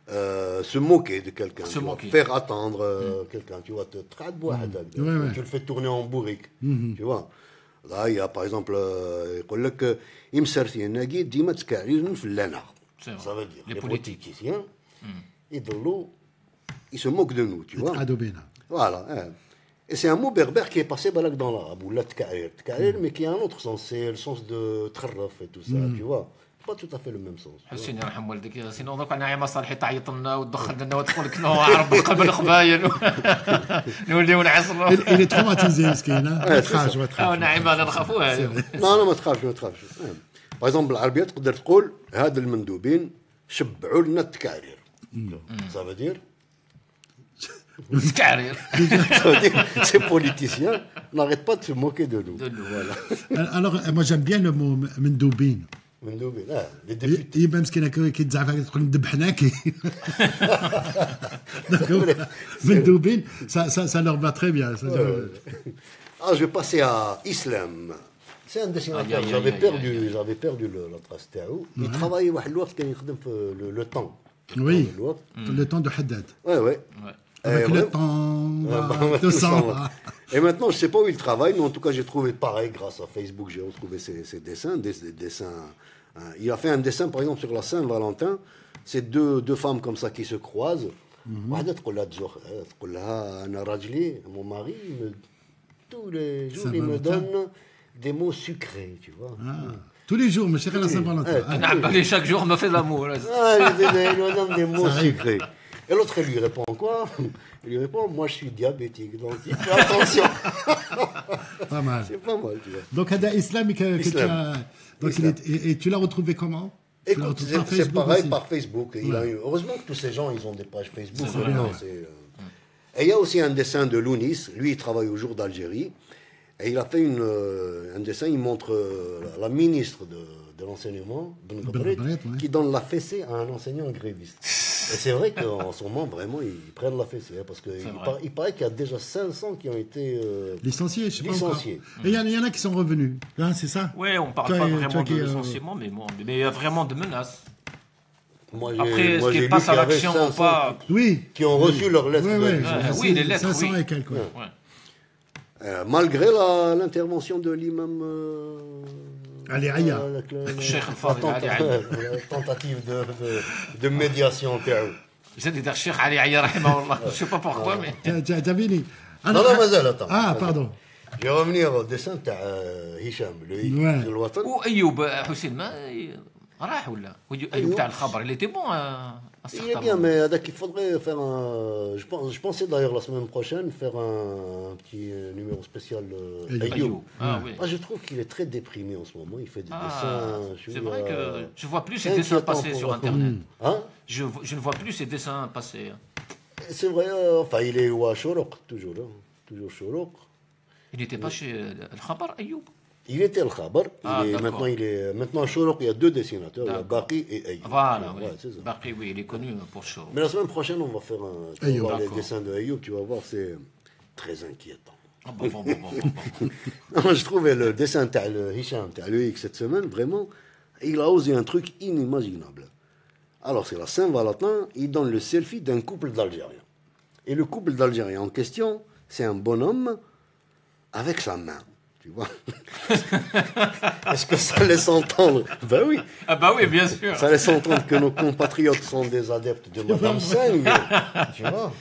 se moquer de quelqu'un. Faire attendre quelqu'un. Tu vois, tu le fais tourner en bourrique. Tu vois. Là, il y a par exemple, يقول لك يمسرتي ناقي ديما تكعرير فلانه. Ça veut dire les politiciens, ils se moquent de nous, tu vois. Voilà. Et c'est un mot berbère qui est passé dans l'arabe, ou la tkarir, mais qui a un autre sens, c'est le sens de trraf et tout ça, tu vois. Pas tout à fait le même sens. حسين يرحم والديك سينو دوك نعيمه صالحي تعيط لنا وتدخل لنا وتقول لك شنو عرب قلب الخبايل نوليو نعصروا. Il est traumatisé مسكين. ما تخافش ما تخافش. نعيمه انا نخافوها. لا ما تخافش. باغ اكزومبل بالعربيه تقدر تقول هاد المندوبين شبعوا لنا التكارير. Ça veut dire ces politiciens n'arrêtent pas de se moquer de nous. Voilà. Alors, moi j'aime bien le mot mendoubine. Mendoubine, les députés. Il même ce qui تزعف تقول ندبحناكي. Mendoubine, ça leur va très bien. Ah, je vais passer à Islam. C'est un dessinateur. J'avais perdu la trace تاعو. Il travaillait واحد الوقت كان يخدم في le temps. Oui. Le temps de Haddad. Ouais. Avec le temps, 200. Et maintenant, je ne sais pas où il travaille, mais en tout cas, j'ai trouvé pareil grâce à Facebook. J'ai retrouvé ses dessins, des dessins. Il a fait un dessin, par exemple, sur la Saint-Valentin. C'est deux femmes comme ça qui se croisent. Mon mari, tous les jours, il me donne des mots sucrés, tu vois. Tous les jours, mais c'est la Saint-Valentin. Chaque jour, on me fait l'amour. Il me donne des mots sucrés. Et l'autre, elle lui répond quoi? Il lui répond, moi je suis diabétique, donc il fait attention. Pas mal. C'est pas mal, tu vois. Donc, Hada Islamique, et tu l'as retrouvé comment? Écoute, c'est pareil par Facebook. Heureusement que tous ces gens, ils ont des pages Facebook. Et il y a aussi un dessin de Lounis, lui il travaille au jour d'Algérie, et il a fait un dessin, il montre la ministre de l'enseignement, qui donne la fessée à un enseignant gréviste. Et c'est vrai qu'en ce moment, vraiment, ils prennent la fessée, parce qu'il paraît qu'il y a déjà 500 qui ont été licenciés. Et il y en a qui sont revenus, hein, c'est ça? Oui, on ne parle pas vraiment de licenciement, mais il y a vraiment de menaces. Après, ce qui passe à l'action ou pas... Oui. Qui ont reçu leurs lettres. Oui, les lettres, 500 et quelques. Malgré l'intervention de l'imam... Ali Aya. Tentative de médiation. J'ai dit Cheikh Ali Aya, je ne sais pas pourquoi, mais. Javini. Non, mazal, attends. Ah, pardon. Je vais revenir au dessin de Hicham, le Watan. Ou Ayoub, Hussein, راح ولا أيوب تاع الخبر il était bon. Il est bien, mais il faudrait faire un. Je pensais d'ailleurs la semaine prochaine faire un petit numéro spécial Ayoub. Je trouve qu'il est très déprimé en ce moment. Il fait des dessins. C'est vrai que je vois plus ses dessins passer sur Internet. Je ne vois plus ses dessins passer. C'est vrai. Enfin, il est à Choroq, toujours Choroq. Il n'était pas chez El Khabar, Ayoub. Il était El Khabar. Maintenant, Choroq, il y a 2 dessinateurs, Baqi et Ayoub. Voilà, Baqi, oui, il est connu pour Choroq. Mais la semaine prochaine, on va faire les dessins de Ayoub. Tu vas voir, c'est très inquiétant. Je trouvais le dessin de Hicham, le X cette semaine, vraiment, il a osé un truc inimaginable. Alors, c'est la Saint-Valentin, il donne le selfie d'un couple d'Algériens. Et le couple d'Algériens en question, c'est un bonhomme avec sa main. Tu vois. Est-ce que ça laisse entendre? Ben oui. Ah bah oui, bien sûr. Ça laisse entendre que nos compatriotes sont des adeptes de Madame Seng. Tu vois.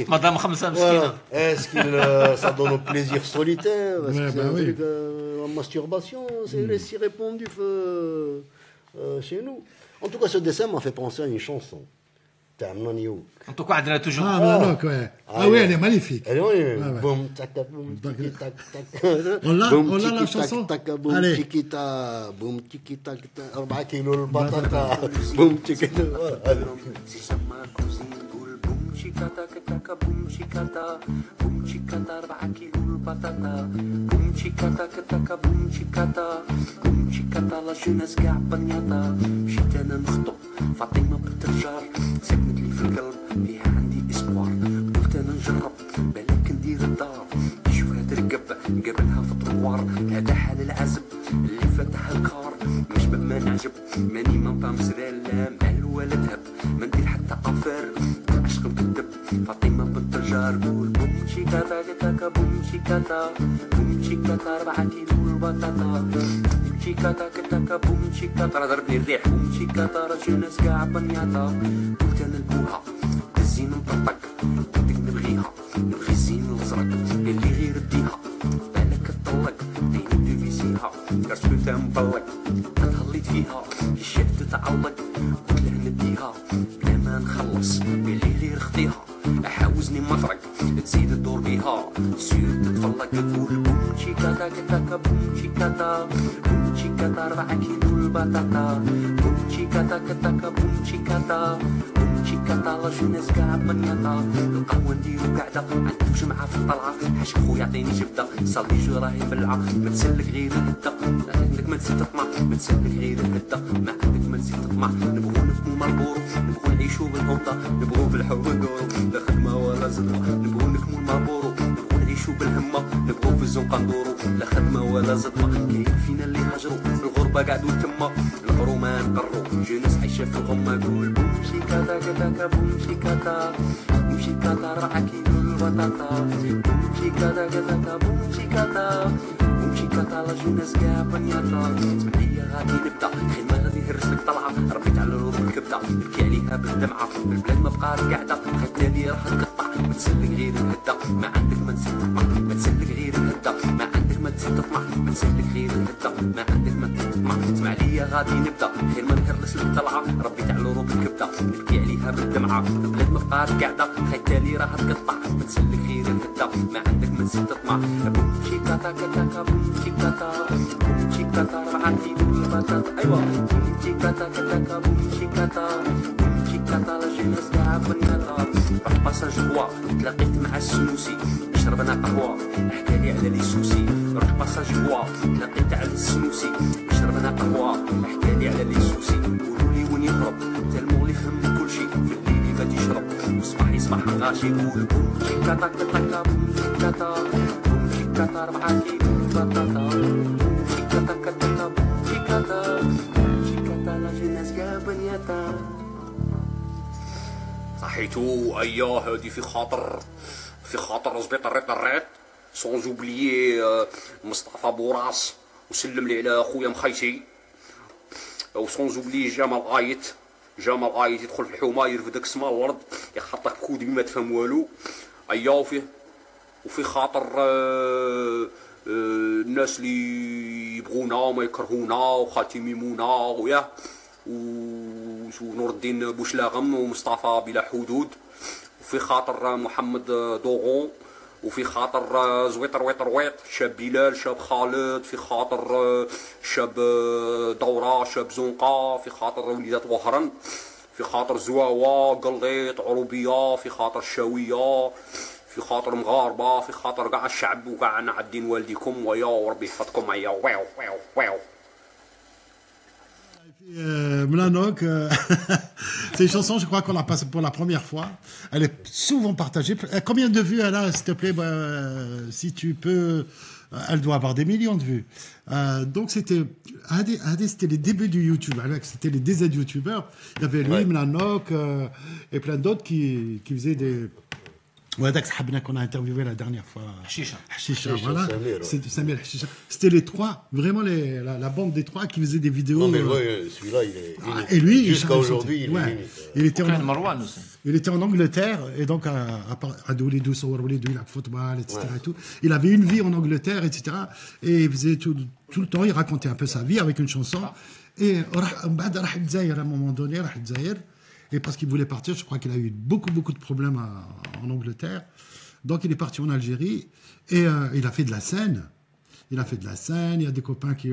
Madame Khamsa. Est-ce que ça donne au plaisir solitaire? Est-ce que c'est un truc en masturbation? C'est si répandu chez nous. En tout cas, ce dessin m'a fait penser à une chanson. En tout cas, on a toujours. Ah oui, elle est magnifique. Boum, tac, boum, tiki, tac, tac. On l'a la chanson. Boum, tiki, tac, boum, tiki, tac, 4 كيلو البطاطا. Boum, tiki, tac. شيكاتا كتاكا بوم شيكاتا 4 كيلو البطاطا بوم شيكاتا تاكا بوم شيكاتا بوم شيكاتا لا جوناس كاع بنياطا مشيت انا نخطب فاطمه بنت الجار سكنت لي في القلب فيها عندي اسبوار قلت انا نجرب بالك ندير الدار نشوفها ترقب قبلها في الطروار هذا حال العزب اللي فتح الكار مش ما نعجب ماني ما بامس لا مال ولا ذهب ما ندير حتى افير عشق مكذب فاطمه بنت الجار قول بوم شيكاتا تاكا بوم شيكاتا بوم شيكاتا 4 كيلو البطاطا بوم شيكاتا تاكا بوم شيكاتا راه ضربني الريح بوم شيكاتا راه جوناس كاع بنياطا قلت انا نبوها الزين مطرطق بدك نبغيها نبغي الزين الازرق اللي غير ديها بالك تطلق عيني ديفيسيها كرسو تاع مبلق تهليت فيها الشهد تعلق قلت له نديها بلا ما نخلص اللي غير خديها حاوزني مطرق تزيد الدور بيها سير تتفلق تقول بوم شيكاتا تاكا بوم شيكاتا بوم شيكاتا 4 كيلو البطاطا بوم شيكاتا تاكا بوم شيكاتا بوم شيكاتا لا جوناس كاع بنياطا القهوه نديرو قاعده عندك جمعه في الطلعه حاش خويا يعطيني جبده صلي جو راهي بلعه ما تسلك غير الهده عندك ما تزيد تطمع ما تسلك غير الهده ما عندك ما تزيد تطمع نبغو نفمو مالبورو نبغو نعيشو بالهبطه نبغو في الحب ندورو لا خدمه ولا زلمه نبغو نكمو المالبورو نبغو نعيشو بالهمه نبغو في الزنقه ندورو لا خدمه ولا زلمه كاين فينا اللي هاجرو الغربه قعدو تما نقرو ما نقرو جوناس عايشه في الغمه قول بوم شيكاتا تاكا بوم شيكاتا بوم شيكاتا 4 كيلو البطاطا بوم شيكاتا تاكا بوم شيكاتا بوم شيكاتا لا جوناس كاع بنياطا اسمعليا غادي نبدا خدمه غادي يهرس لك طلعه ربيت على الروح الكبده نبكي عليها بالدمعه البلاد ما بقى قاعده خدنا لي راح تقطع ما تسلك غير الهده ما عندك ما تزيد تطمع ما تسلك غير الهده ما عندك ما تزيد تطمع ما تسلك غير الهده ما عندك ما تزيد تطمع اسمع ليا غادي نبدا خير ما نهرس لك طلعه ربيت على روح الكبده نبكي عليها بالدمعه البلاد ما بقى قاعده خدنا لي راح تقطع ما تسلك غير الهده ما عندك ما تزيد تطمع بوم شيكاتا تاكا بوم شيكاتا بوم شيكاتا 4 كيلو البطاطا ايوا بوم شيكاتا تاكا بوم شيكاتا بوم شيكاتا لا جوناس كاع بنياطا رحت باساج بوا تلاقيت مع السنوسي شربنا قهوه حكالي على لي سوسي رحت باساج بوا تلاقيت على السنوسي شربنا قهوه حكالي على لي سوسي قولولي وين يهرب تا المغلي فهم كلشي في الليل غادي يشرب وصباح يصبح غاشي يقول بوم شيكاتا تاكا بوم شيكاتا بوم شيكاتا 4 كيلو البطاطا بوم شيكاتا تاكا بوم شيكاتا بوم شيكاتا لا جوناس كاع بنياطا صحيتو اياه هادي في خاطر زبيط الريط سون زوبليي مصطفى بوراس وسلم لي على خويا مخيتي وسون زوبليي جمال غايت يدخل في الحومه يرفد داك السما الارض يخطك كود ما تفهم والو اياه وفي خاطر الناس اللي يبغونا وما يكرهونا وخالتي ميمونه وياه ونور الدين بوشلاغم ومصطفى بلا حدود وفي خاطر محمد دوغون وفي خاطر زويط شاب بلال شاب خالد في خاطر شاب دورة شاب زنقة في خاطر وليدات وهران في خاطر زواوا قليط عروبية في خاطر الشاوية في خاطر مغاربة في خاطر كاع الشعب وكاع نعدين والديكم ويا وربي يحفظكم ويا واو Mlanok, c'est une chanson, je crois qu'on l'a passée pour la première fois. Elle est souvent partagée. Combien de vues elle a, s'il te plaît, si tu peux. Elle doit avoir des millions de vues. Donc c'était les débuts du YouTube. C'était les DZ youtubeurs. Il y avait lui, Mlanok, et plein d'autres qui faisaient des. Ouais, Habna qu'on a interviewé la dernière fois. Chicha, voilà. C'est Samir Chicha. C'était les trois, vraiment la bande des trois qui faisaient des vidéos. Non, mais celui-là, il est. Et lui, jusqu'à aujourd'hui, il était en Angleterre, et donc à Doulidou, Sawarwalidou, il a football, etc. Et tout. Il avait une vie en Angleterre, etc. Et il faisait tout le temps, il racontait un peu sa vie avec une chanson. Et à un moment donné, et parce qu'il voulait partir, je crois qu'il a eu beaucoup de problèmes en Angleterre. Donc il est parti en Algérie et il a fait de la scène. Il y a des copains qui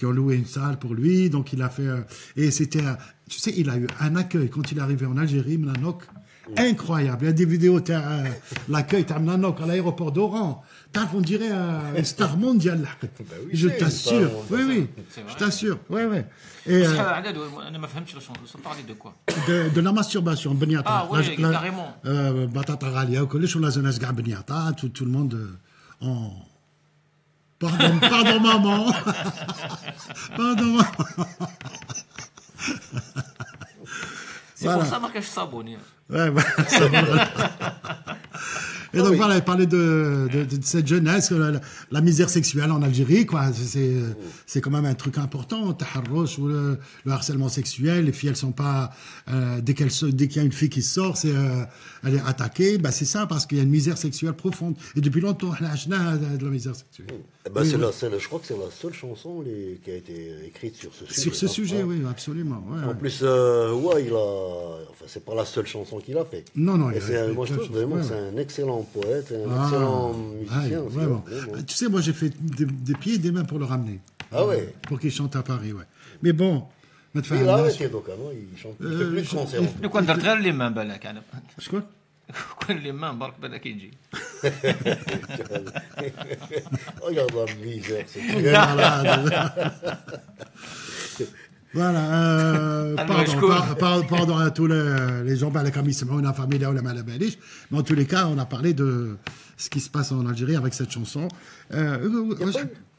ont loué une salle pour lui. Donc il a fait... et c'était... tu sais, il a eu un accueil. Quand il est arrivé en Algérie, Mlanok, incroyable. Il y a des vidéos, l'accueil, tu as à l'aéroport d'Oran. On dirait une star mondiale. Je t'assure. Oui, je t'assure. Oui. Et de la masturbation, Ah oui, carrément. Batata Ghalia, la jeunesse Gabniata, tout le monde en. Pardon maman. Pardon maman. C'est pour ça que je s'abonne. Ouais, et donc voilà, il parlait de cette jeunesse, la misère sexuelle en Algérie, quoi. C'est quand même un truc important. Taharrouch, ou le harcèlement sexuel, les filles elles sont pas dès qu'il y a une fille qui sort, elle est attaquée. Bah c'est ça parce qu'il y a une misère sexuelle profonde. Et depuis longtemps, on a de la misère sexuelle. Bah, je crois que c'est la seule chanson qui a été écrite sur ce sujet. Sur ce sujet, oui, absolument. Ouais, en plus, enfin, c'est pas la seule chanson qu'il a fait. Non. Moi, je trouve vraiment que c'est un excellent poète, un excellent musicien aussi. Vraiment. Tu sais, moi, j'ai fait des pieds et des mains pour le ramener. Ah ouais. Pour qu'il chante à Paris, ouais. Mais bon. Il a arrêté, donc, il chante. Il fait plus de concerts. Le quoi de les mains, balak. Quoi? Les mains, bark balak يجي. Regarde la misère, c'est voilà, pardon à tous les gens, comme ils se mettent en famille ou la malabaliche, mais en tous les cas, on a parlé de ce qui se passe en Algérie avec cette chanson. Il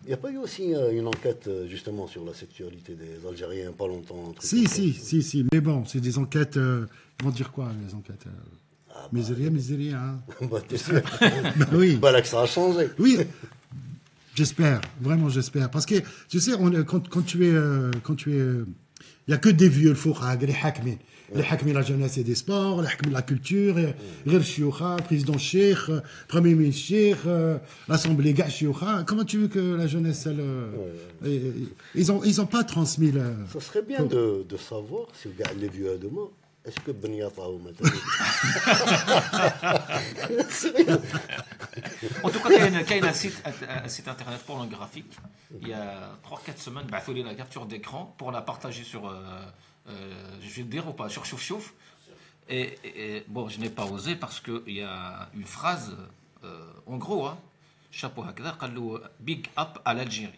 n'y a pas eu aussi une enquête justement sur la sexualité des Algériens pas longtemps? Si, mais bon, c'est des enquêtes, ils vont dire quoi, les enquêtes miséria, hein. Bah, t'es sûr. Oui. Bah, là que ça a changé. Oui. J'espère, vraiment j'espère. Parce que, tu sais, quand tu es... il n'y a que des vieux, le fourrag, les hakmin. Les hakmin, la jeunesse et des sports, les hakmin, la culture, le président cheikh, premier ministre cheikh, l'assemblée gars cheikh. Comment tu veux que la jeunesse, ils ont pas transmis le... Ça serait bien de savoir, si le gars, les vieux à demain, est-ce que Ben Yattaou maintenant? En tout cas, il y a un site internet pornographique. Il y a 3-4 semaines, il faut la capture d'écran pour la partager sur, je vais le dire ou pas, sur Chouf Chouf. Et bon, je n'ai pas osé parce qu'il y a une phrase, en gros, chapeau hakda, big up à l'Algérie.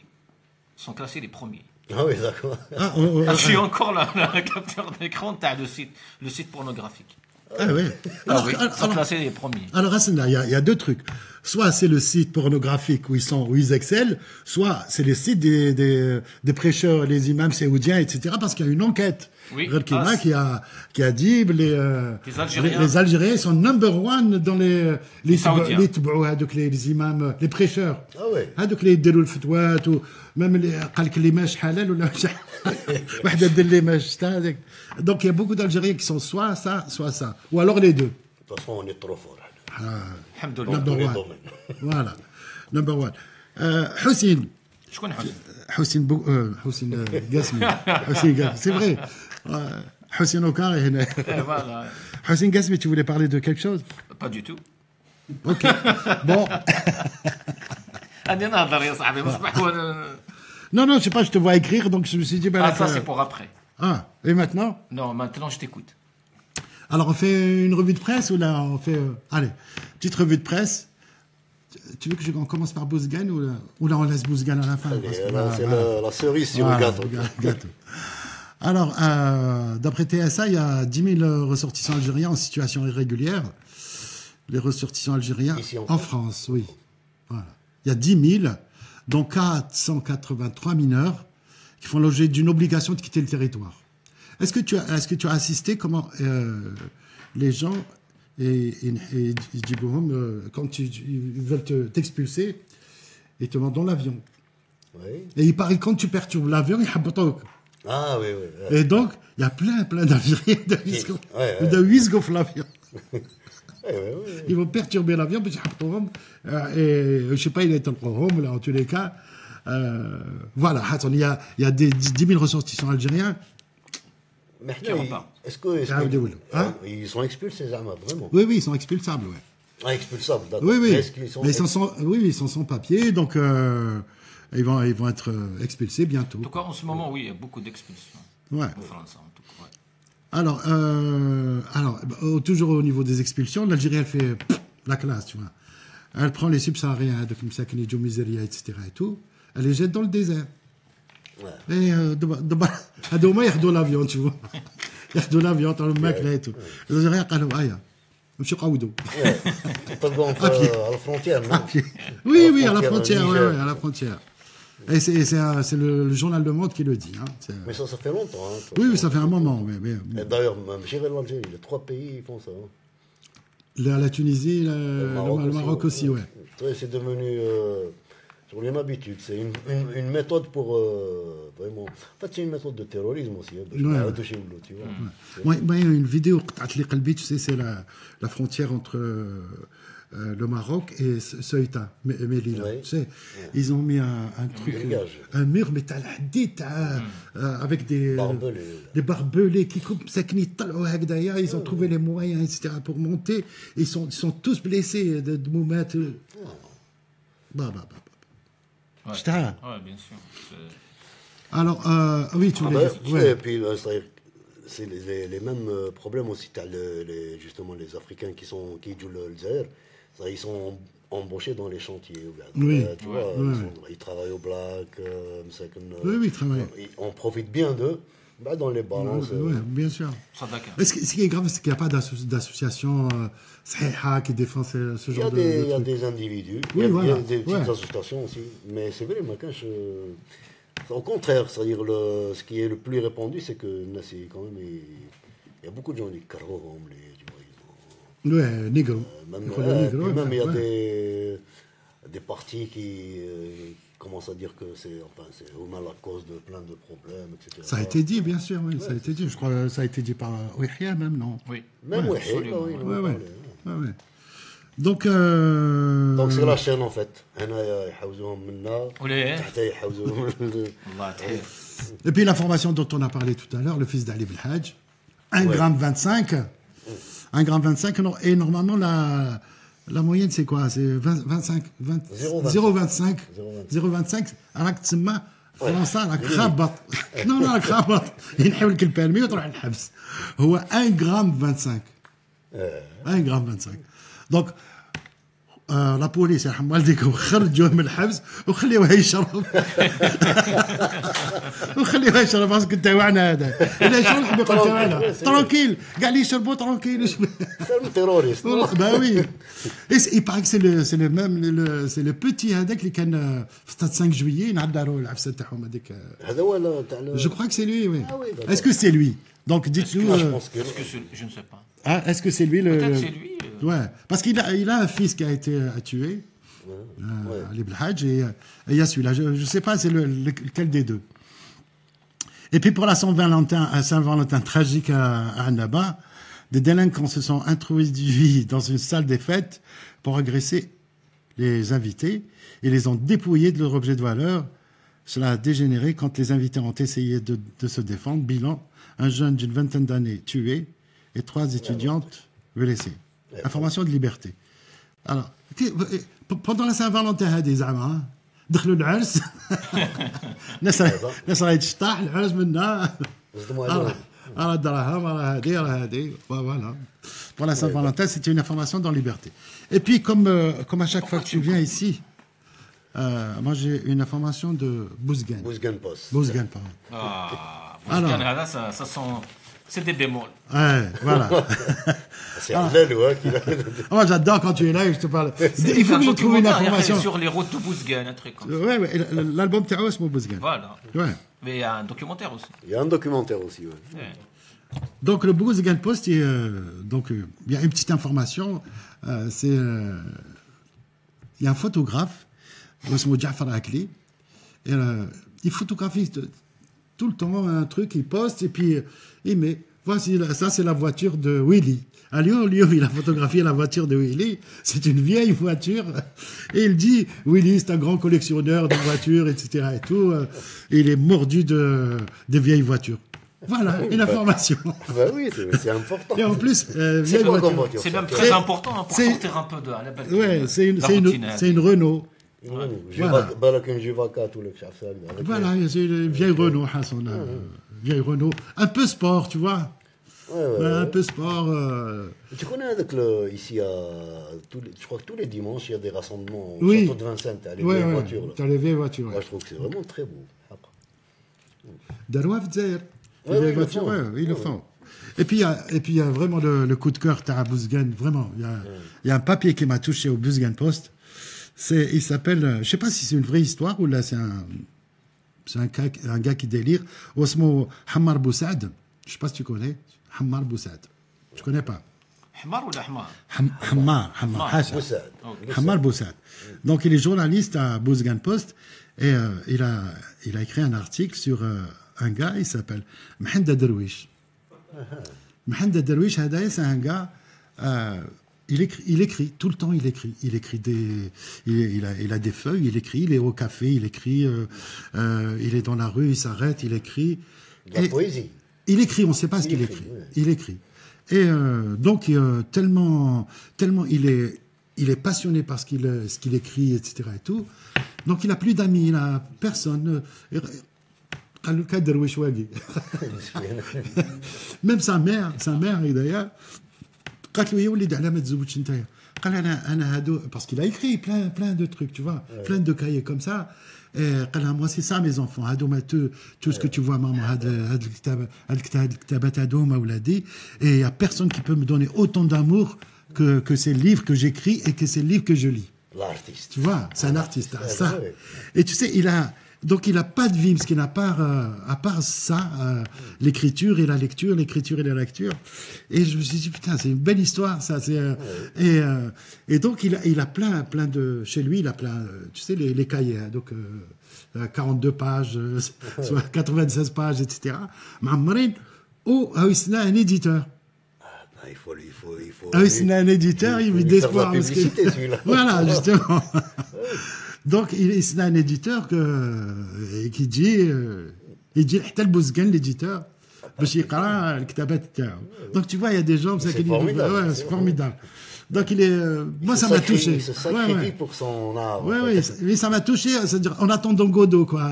Ils sont classés les premiers. Ah oui, d'accord. Je suis encore la capture d'écran, tu as le site pornographique. Ah oui. Alors, sont classés les premiers. Alors, il y a deux trucs. Soit c'est le site pornographique où ils excellent, soit c'est les sites des prêcheurs, les imams saoudiens, etc. Parce qu'il y a une enquête. Oui. Qui a dit les Algériens sont number one dans les imams, les prêcheurs. Ah ouais. هذوك اللي يديروا الفتوات ومام اللي قال لك اللي ماش حلال ولا مش وحده دير اللي ماش هذاك. Donc il y a beaucoup d'Algériens qui sont soit ça ou alors les deux. De toute façon, on est trop fort. Alhamdoulilah. Number one. Voilà. Number one. Houssine. شكون حسين؟ حسين قاسمي. حسين قاسمي. C'est vrai. Houssine Okar est هنا. Voilà. Houssine Qasmi, tu voulais parler de quelque chose? Pas du tout. Ok. Bon. Non, je sais pas, je te vois écrire, donc je me suis dit... ça c'est pour après. Ah, et maintenant? Non, maintenant je t'écoute. Alors on fait une revue de presse ou là on fait... allez, petite revue de presse. Tu veux que commence par Bouzgane ou là on laisse Bouzgane à la fin? C'est la cerise sur le gâteau. Alors, d'après TSA, il y a 10 000 ressortissants algériens en situation irrégulière. Les ressortissants algériens ici en France, oui. Voilà. Il y a 10 000, dont 483 mineurs qui font l'objet d'une obligation de quitter le territoire. Est-ce que tu as assisté comment les gens quand ils veulent t'expulser, ils te vendent dans l'avion. Oui. Et il paraît que quand tu perturbes l'avion, ils habtent. Ah oui. Et donc, il y a plein d'Algériens de 8 gonflent l'avion. Ils vont perturber l'avion, et je ne sais pas, il est en home, là, en tous les cas. Voilà, il y a des 10 000 ressortissants algériens. Mais est-ce qu'ils sont expulsés, vraiment? Oui, ils sont expulsables, oui. Ah, expulsables, d'accord. Oui. Mais ils sont sans papier, donc ils vont être expulsés bientôt. En tout cas, en ce moment, oui, il y a beaucoup d'expulsions. Ouais. En France, en tout cas. Ouais. Alors, toujours au niveau des expulsions, l'Algérie, elle fait la classe, tu vois. Elle prend les subsahariens, donc Msakni, Djoumizeria, etc. et tout, elle les jette dans le désert. Ouais. Et هذوما ياخذوا l'avion, tu vois. ياخذوا l'avion, طالوا الماكله et tout. Les Algériens قالوا ايا نمشيو قاودوا. طلقوهم à la frontière, non? Oui, à la frontière, ouais, à la frontière. Et c'est le journal Le Monde qui le dit. Hein. Mais ça fait longtemps. Hein, oui, ça fait un moment. Mais... Et d'ailleurs, même chez l'Algérie, les 3 pays ils font ça. Hein. La Tunisie, le Maroc aussi, ouais. C'est devenu une habitude. C'est une méthode pour vraiment. En fait, c'est une méthode de terrorisme aussi. Hein, tu vois. Moi, une vidéo, tu sais, c'est la frontière entre le Maroc et Ceuta, Melilla. Ouais. Tu sais, ils ont mis un truc, un mur, mais t'as avec des barbelés qui coupent ça, ils ont trouvé les moyens, etc. pour monter. Ils sont tous blessés de Moumet. Ouais, bien sûr. Alors, oui, tu voulais dire. Et puis, c'est les mêmes problèmes aussi. Tu as justement les Africains qui jouent le Zaire. Ils sont embauchés dans les chantiers. Oui. Tu vois, ils travaillent au black. Oui, ils travaillent. On profite bien d'eux. Dans les balances. Oui, bien sûr. Ce qui est grave, c'est qu'il n'y a pas d'association qui défend ce genre de Il y a des individus, il y a des petites associations aussi. Mais c'est vrai, au contraire, c'est-à-dire ce qui est le plus répandu, c'est que quand même, il y a beaucoup de gens qui carrent ouais, négro. Même il y a des partis qui commencent à dire que c'est la cause de plein de problèmes, etc. Ça a été dit, bien sûr, oui, ça a été dit. Je crois que ça a été dit par Ouihia même, non? Oui. Même Ouihia, oui. Donc c'est la chaîne en fait. Et puis l'information dont on a parlé tout à l'heure, le fils d'Ali Belhadj, 1,25 g. 1,25 g, et normalement la moyenne c'est quoi? C'est 0,25. 0,25. راك تسمى فرنسا راك خابط. non راك خابط. ينحيو لك البيرمي وتروح للحبس. هو 1,25 g. 1,25 g. دونك لا بوليس يرحم والديكم خرجوه من الحبس وخليوه يشرب. باسكو تاوعنا هذا. الا يشرب يحب يقول تاوعنا. ترونكيل كاع اللي يشربوا ترونكيل. C'est un terroriste. Bah oui. Et il paraît que c'est le petit هذاك اللي كان في 5 juillet نعداروا العفسه تاعهم هذيك. هذا ولا تاع. Je crois que c'est lui, oui. Est-ce que c'est lui? Donc dites-nous. Je ne sais pas. Ah, est-ce que c'est lui le... Peut-être c'est lui. Ouais, parce qu'il a un fils qui a été tué, Ali Belhadj, et il y a celui-là. Je ne sais pas c'est lequel des deux. Et puis pour la Saint-Valentin tragique à Annaba, des délinquants se sont introduits dans une salle des fêtes pour agresser les invités et les ont dépouillés de leur objet de valeur. Cela a dégénéré quand les invités ont essayé de se défendre. Bilan, un jeune d'une vingtaine d'années tué et 3 étudiantes blessées. Information de liberté. Alors, pendant la Saint-Valentin, des زعما دخلوا العرس الناس راهي تشطح العرس منا راه الدراهم راه هذه voilà. Pour la Saint-Valentin, c'était une information dans liberté. Et puis comme à chaque fois que tu viens ici, moi j'ai une information de Bouzgan. Bouzgan Post. Bouzgan, ça sent. C'est des bémols. Ouais, voilà. C'est Arlène, qui l'a. Moi, j'adore quand tu es là et je te parle. Il faut que je trouve une information. Sur les routes de Bouzgan, un truc comme ça. Ouais, l'album Terror, c'est Bouzgan. Voilà. Ouais. Mais il y a un documentaire aussi. Il y a un documentaire aussi, oui. Ouais. Donc, le Bouzgan Post, il y a une petite information. Il y a un photographe, Jafar Akli, et il photographie tout le temps un truc, il poste et puis il met. Voici, ça c'est la voiture de Willy. À Lyon, il a photographié la voiture de Willy. C'est une vieille voiture. Et il dit, Willy, c'est un grand collectionneur de voitures, etc. et tout. Et il est mordu des vieilles voitures. Voilà, une information. Bah oui, c'est important. Et en plus, c'est quoi comme voiture? C'est même très important pour sortir un peu de la belle. Ouais, c'est une Renault. بالك une G4 ولا كش عارف. Voilà, c'est une vieille Renault, Hassan. Vieille Renault. Un peu sport, tu vois. Un peu sport. Tu connais ici, je crois que tous les dimanches, il y a des rassemblements au Oui. château de Vincennes. Tu as les Ouais, vieilles ouais. voitures. T'as les vieilles voitures. Moi, je trouve que c'est vraiment très beau. Daroua Fdzer. Ouais, Les vieilles ils le voitures, font. ouais, ils le font. Et puis il y a vraiment le coup de cœur à Bouzgan, vraiment. Il y a un papier qui m'a touché au Bouzgan Post. Il s'appelle, je sais pas si c'est une vraie histoire ou là c'est un gars qui délire. Osmo Hammar Boussad. Je sais pas si tu connais. Hammar Boussad. Tu connais pas? حمار ولا حمار؟ Hammar Hasha. Boussad. Hammar Boussad. Donc il est journaliste à Bouzgan Post et il a écrit un article sur un gars, il s'appelle Mhanda Derwish. Mhanda Derwish, c'est un gars, il écrit tout le temps, il a des feuilles, il écrit, il est au café, il écrit, il est dans la rue, il s'arrête, il écrit. De la poésie. Il écrit, on ne sait pas ce qu'il écrit. Il écrit. Et donc, tellement il est passionné par ce qu'il écrit, etc. et tout. Donc, il n'a plus d'amis, il n'a personne. Même sa mère d'ailleurs, parce qu'il a écrit plein de trucs, tu vois, plein de cahiers comme ça. Et moi c'est ça mes enfants, tout ce que tu vois maman, et il y a personne qui peut me donner autant d'amour que ces livres que j'écris et que ces livres que je lis. L'artiste. Tu vois, c'est un artiste, ça. Et tu sais, il a pas de vie, parce qu'il n'a pas, à part ça, l'écriture et la lecture, Et je me suis dit, putain, c'est une belle histoire, ça. Et donc, il a plein de, chez lui, il a plein, tu sais, les cahiers, hein, donc, 42 pages, soit 96 pages, etc. Marine, il a un éditeur. Il faut. C'est un éditeur, il met d'espoir. Voilà, justement. Donc, c'est un éditeur qui dit, tel Bouzgan, l'éditeur, donc tu vois, il y a des gens, c'est formidable. Ouais, c'est formidable. Donc moi ça m'a touché. Il se sacrifie pour son art. Oui, mais ça m'a touché, c'est-à-dire en attendant Godot, quoi.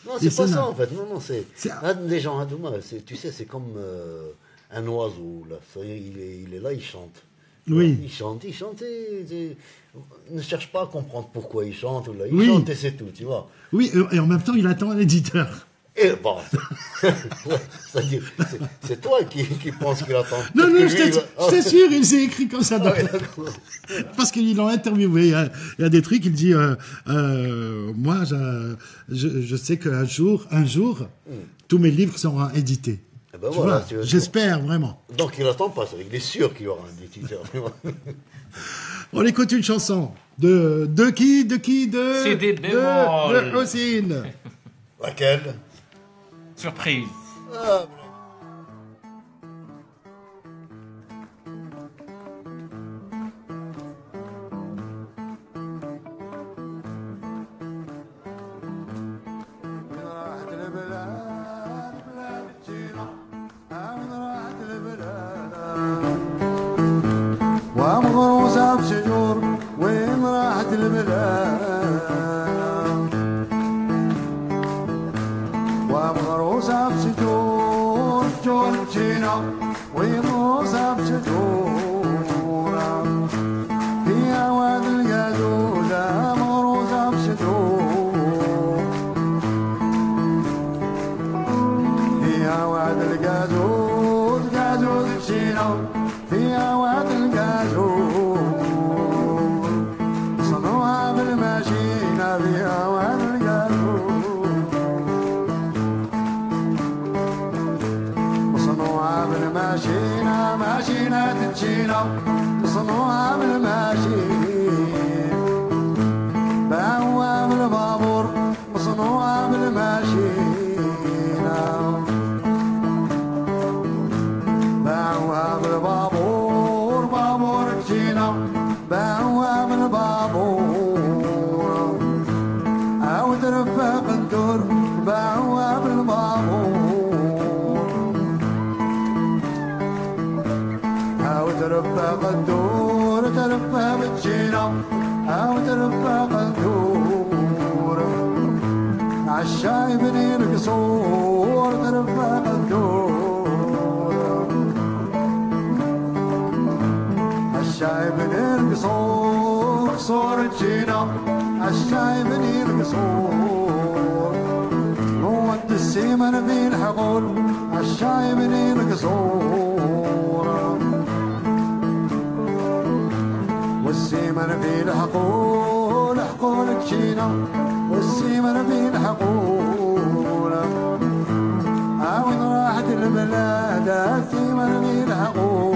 Non, c'est pas ça en fait. Non, c'est les gens à Douma, tu sais, c'est comme un oiseau là. Il est là, il chante. Oui. Il chante. Ne cherche pas à comprendre pourquoi il chante. Il chante et c'est tout, tu vois. Oui, et en même temps, il attend un éditeur. Et bon, c'est-à-dire, c'est toi qui penses qu'il attend. Non, je t'assure, il s'est écrit comme ça. Parce qu'ils l'ont interviewé. Il y a des trucs, il dit, moi, je sais qu'un jour, tous mes livres seront édités. Ben voilà, j'espère vraiment. Donc il attend pas ça, il est sûr qu'il y aura un éditeur. On écoute une chanson de qui C'est des bémols. De Hossein. Laquelle? Surprise. Ah, الشايب نرقصور صورة جينا الشايب نرقصور نود السيمن في الحقول الشايب نرقصور والسيمن في الحقول حقولك جينا والسيمن في الحقول وين راحت البلاد السيمن في الحقول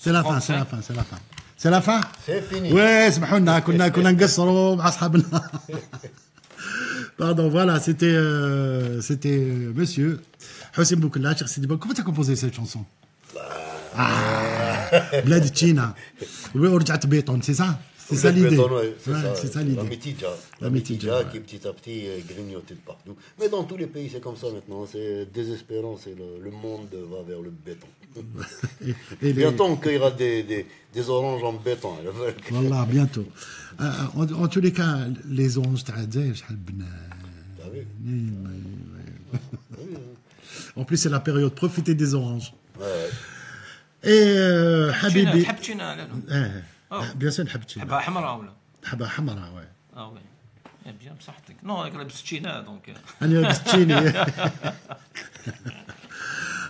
سي لا فان سي لا فان سي لا فان سي لا فان سي فيني وي اسمحوا لنا كنا نقصروا مع اصحابنا Pardon, voilà, c'était monsieur Hossein Boukla, Cheikh Sidi Ba. Comment tu as composé cette chanson? Bled China. Oui, ورجعت بيتون, c'est ça? C'est ça l'idée. C'est ça l'idée. La Mitidja qui petit à petit grignotait de partout. Mais dans tous les pays, c'est comme ça maintenant. C'est désespérant. C'est le monde va vers le béton. Bientôt, on cueillera des oranges en béton. Voilà, bientôt. En tous les cas, les oranges, en plus, c'est la période. Profitez des oranges. Et Habibi. Bien sûr, نحب التشينا. حبها حمراء ولا؟ حبها حمراء وي. وي. بيان بصحتك. نو انا لابس تشينا دونك. انا لابس تشيني.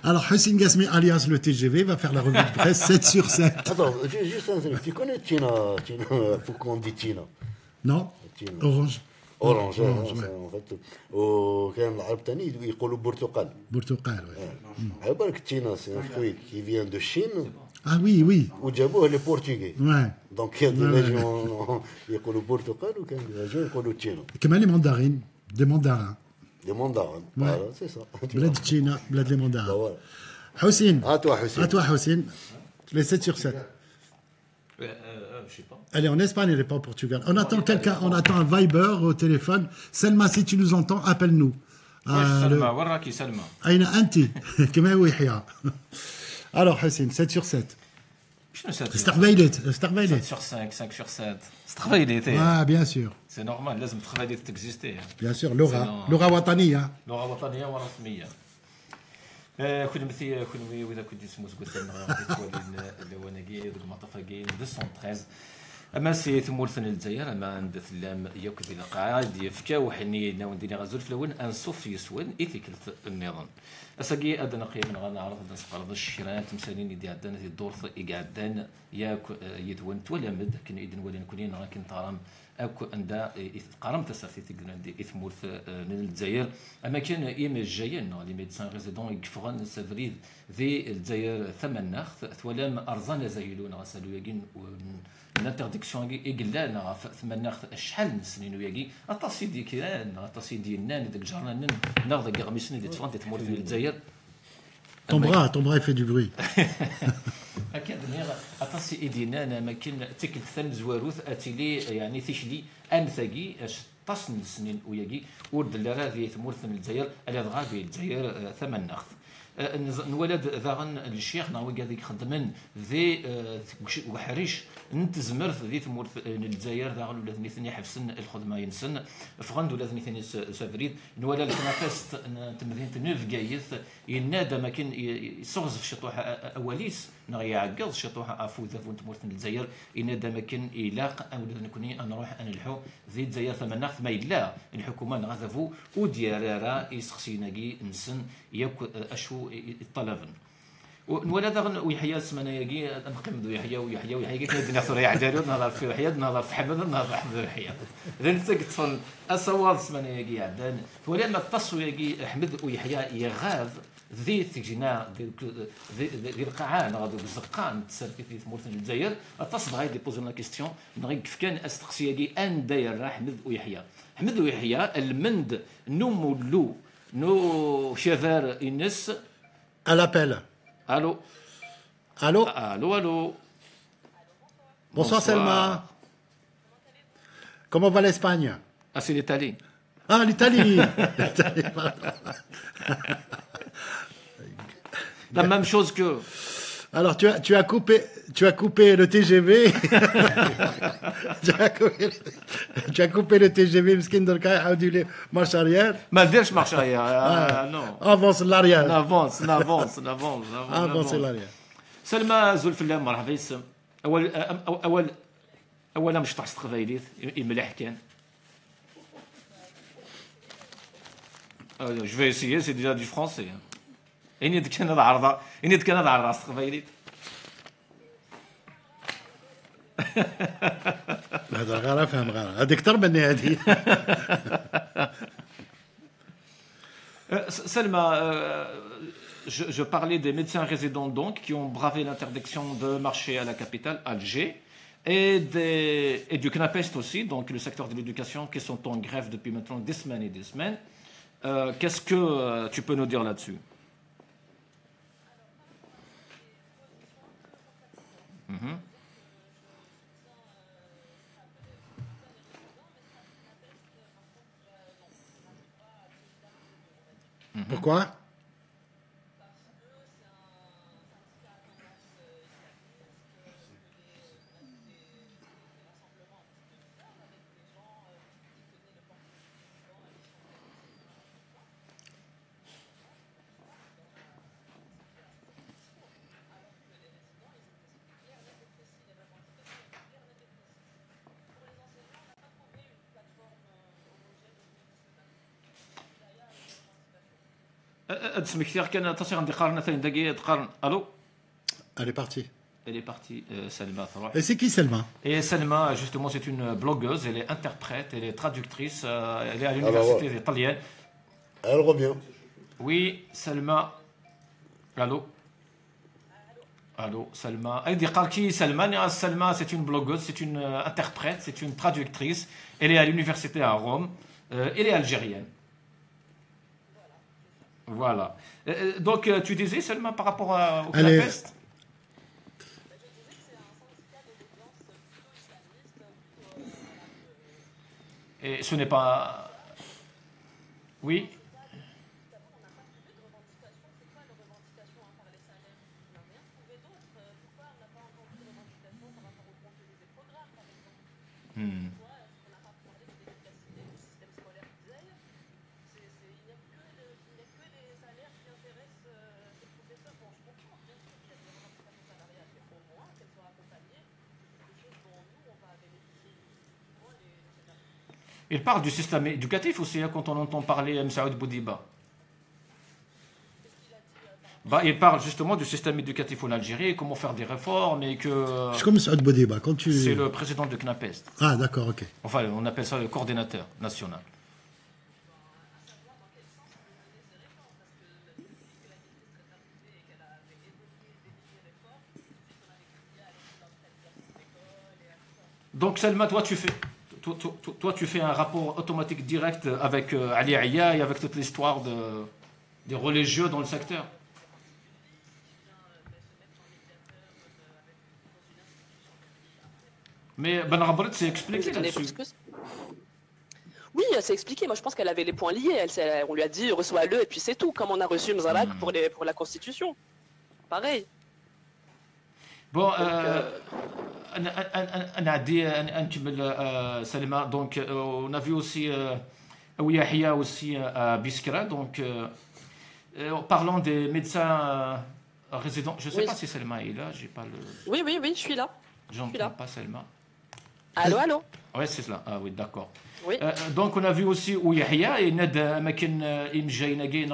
Alors, Hussein Gasmi, alias le TGV, va faire la revue de presse 7 sur 7. Attends, juste un truc. Tu connais Tina, pourquoi on dit Tina? Non. Tina. Orange. اورانج أورانج، en fait. وكان العرب تاني يقولوا برتقال. برتقال، oui. على بالك التينا سي ان فروي كي فيان دو شين. Ah oui, oui. وجابوه لي بورتوغي. Ouais. دونك كاين دي ريجيون يقولوا برتقال وكان دي ريجيون يقولوا تينا. كمان les mandarines, des mandarins. دي ماندارين. فوالا سي سا. بلاد التشينا، بلاد لي mandarins. حسين. À toi Hussein. À toi Hussein. Les 7 sur 7. Je sais pas. Elle est en Espagne, elle n'est pas au Portugal. On attend quelqu'un, on attend un Viber au téléphone. Selma, si tu nous entends, appelle-nous. Selma, وين راكي سلمى؟ أين أنت؟ كما هو يحيى. Alors Hussein, 7 sur 7. شنو 7 استقبيلت 7 sur 5, 5 sur 7. استقبيلت. Ah, bien sûr. C'est normal, لازم تقبيلت تكزيستي. Bien sûr, لغة وطنية. لغة وطنية ورسمية. كنمثي كنوي واذا كنت سموت قلت لنا غادي تولي اللوانكي دوك المطافكين 213 اما سي ثمورثن الجزائر اما عند ثلام ياك ديال القاعد يفكا وحني ناو ندير غزول في الاول انصف يسون ايثيكلت النظام اساكي ادنا قيمه غنعرف نسقرض الشيران تمثالين يدي عندنا في الدور يقعدان ياك يتون تولمد كن اذن ولين كلين راكن طرام اكو اندا قرم تسافي تقول اثمورث من الجزائر اما كان ايام الجايين لي ميدسان ريزيدون يكفغن سافريد ذي الجزائر ثمن ثولام ارزان زايلون غسالو ياكين الانترديكسيون يقلا ثمن شحال سنين وياكي اطاسي دي كيران اطاسي ديالنا داك جارنا ناخذ كاع غمسني اللي تفرنت تمر في الجزائر ton bras il fait du bruit. اكيد اطاسي ايدينا انا ما كاين تكل ثان زواروث اتيلي يعني تيشلي انثاكي تصن سنين وياكي ورد لراذي ثمورث من الجزائر على غابي الجزائر ثمن ناخذ نولد ذاغن الشيخ ناوي قاعد يخدمن ذي وحريش نتزمرت ذي ثمورث الجزائر ذاغن ولا ثني حفسن الخدمه ينسن فغند ولا ثني سافريد نولا الكنافاس تمدين تنوف قايث ينادى ما كان يصغز في شطوحه اوليس نغي يعقل شطوحه افو ذا تمورث الجزائر ينادى ما كان يلاق او نكوني نروح نلحو ذي الجزائر ثمناخ ما يلا الحكومه نغذفو وديارا يسقسيناكي نسن ياك اشو الطلبن ونولا داغن ويحيى سمانه ياكي نقيم ذو يحيى ويحيى كيدنا ثوري عدالو نهضر في يحيى نهضر في حمد نهضر في حمد يحيى اذا انت كتفن اصوات سمانه ياكي عدان ولما تصو ياكي حمد ويحيى يغاض ذي تجينا ذي القاعان غادي بالزقان تسالفي في ثمورث الجزائر اتصل غادي يبوزو لا كيستيون نغي كيف كان استقسي ياكي ان داير حمد ويحيى حمد ويحيى المند نو نو شافار الناس À l'appel. Allô. Allô. Allô. Bonsoir Selma. Comment va l'Espagne? Ah, c'est l'Italie. Ah, l'Italie. La même chose que... Alors, tu as coupé le TGV. tu as coupé le TGV, مسكين درك يعاود لي marche arrière. ما ديرش marche arrière. Non. Avance l'arrière. Avance l'arrière. سلمى زلفلام مرحبا يسم. أولا مش تحت قبايليت يملح كان. Je vais essayer, c'est déjà du français. إني كان هذا عرضة، إني كان هذا عرضة قبايليت. هذا غير افهم غير هذه اكثر مني هذه. Selma, je parlais des médecins résidents donc qui ont bravé l'interdiction de marcher à la capitale, Alger, et du CNAPEST aussi, donc le secteur de l'éducation, qui sont en grève depuis maintenant des semaines et des semaines. Qu'est-ce que tu peux nous dire là-dessus? Pourquoi? اسمك كثير كان تصير عندي قارن ثاني دقيقه تقارن الو. Elle est partie. Elle est partie, Salma. Et c'est qui Salma? Et Salma, justement, c'est une blogueuse, elle est interprète, elle est traductrice, elle est à l'université italienne. Elle revient. Oui, Salma. Allô? Allô, Salma. Elle dit qui Salma? Salma, c'est une blogueuse, c'est une interprète, c'est une traductrice. Elle est à l'université à Rome. Elle est algérienne. Voilà. Donc, tu disais, Salma, par rapport au Knapest? Et ce n'est pas... Oui. Il parle du système éducatif aussi, hein, quand on entend parler Msaoud Boudiba. Il parle justement du système éducatif en Algérie, comment faire des réformes et que... Je comme Msaoud Boudiba, quand tu... C'est le président de Knapest. Ah d'accord, ok. Enfin, on appelle ça le coordinateur national. Donc Selma, toi tu fais un rapport automatique direct avec Ali Aya et avec toute l'histoire des religieux dans le secteur. Mais Ben Rabret s'est expliqué là-dessus. Oui, c'est expliqué. Moi, je pense qu'elle avait les points liés. On lui a dit reçois-le et puis c'est tout. Comme on a reçu Mzalak pour la Constitution. Pareil. Bon, donc on a vu aussi Yahya aussi à Biskra, donc parlant des médecins résidents, je ne sais pas si Selma est là, j'ai pas le... Oui, je suis là. J'entends pas Selma. Allô? Oui, c'est cela. Ah oui, d'accord. Oui. Donc on a vu aussi Yahya يناد اماكن يمجي ناقي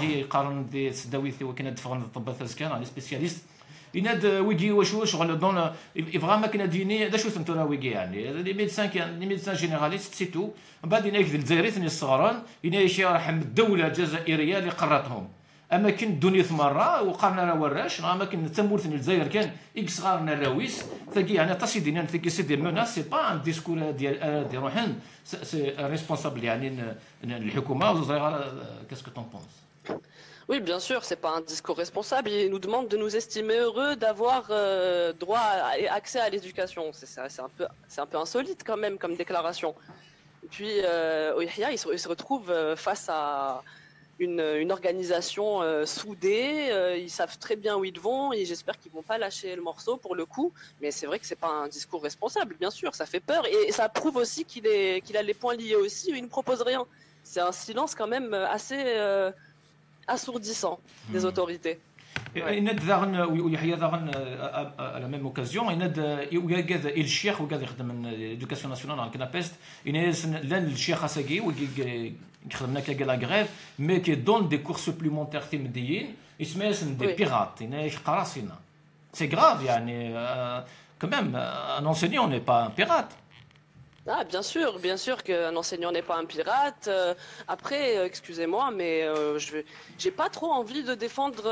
يقارن دي سداويثي وكان دفغن الطب تزكان لي سبيسياليست يناد ويجي واش شغل دون فريمون كنا ديني دا شو سمتو راه ويجي يعني لي ميدسان جينيراليست سي تو من بعد يناك الجزائري ثاني الصغران ينا شي رحم الدوله الجزائريه اللي قراتهم اماكن الدنيا مره وقارنا راه وراش اماكن تمورث الجزائر كان اكس غارنا الراويس ثقي يعني تصيدين ثقي سي دي مناس سي با ان ديسكور ديال روحن سي ريسبونسابل يعني الحكومه والجزائر كاسكو طون بونس. Oui, bien sûr, c'est pas un discours responsable. Il nous demande de nous estimer heureux d'avoir droit et accès à l'éducation. C'est un peu insolite quand même comme déclaration. Et puis, Yahya, il se retrouve face à une organisation soudée. Ils savent très bien où ils vont et j'espère qu'ils vont pas lâcher le morceau pour le coup. Mais c'est vrai que c'est pas un discours responsable, bien sûr. Ça fait peur et ça prouve aussi qu'il a les points liés aussi. Il ne propose rien. C'est un silence quand même assez assourdissant des autorités. يناد ذاغن ويحيى ذاغن على ميم اوكازيون يناد وكاد الشيخ وكاد يخدم ليدوكاسيون ناسيونال على كنابيست يناس لان الشيخ اساكي يخدمنا كاع لا غريف مي كي دون دي كور سوبليمونتير تيمديين يسمى دي بيرات يناش قراصنه سي غراف يعني كمان ان انسينيون ني با ان بيرات. Ah, bien sûr qu'un enseignant n'est pas un pirate. Après, excusez-moi, mais j'ai pas trop envie de défendre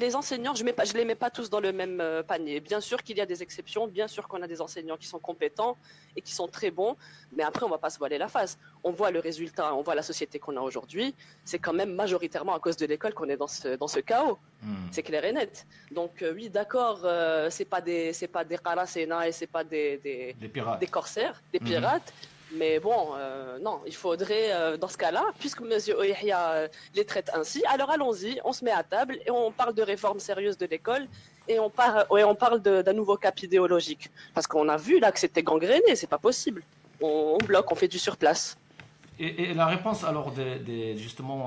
les enseignants. Je les mets pas tous dans le même panier. Bien sûr qu'il y a des exceptions, bien sûr qu'on a des enseignants qui sont compétents et qui sont très bons, mais après on va pas se voiler la face. On voit le résultat, on voit la société qu'on a aujourd'hui. C'est quand même majoritairement à cause de l'école qu'on est dans ce chaos. C'est clair et net. Donc oui, d'accord, c'est pas des qarasena et c'est pas des corsaires, des pirates. Mais bon, non, il faudrait, dans ce cas-là, puisque M. Yahya les traite ainsi, alors allons-y, on se met à table et on parle de réforme sérieuse de l'école et on parle d'un nouveau cap idéologique. Parce qu'on a vu là que c'était gangréné, c'est pas possible. On bloque, on fait du surplace. Et la réponse alors justement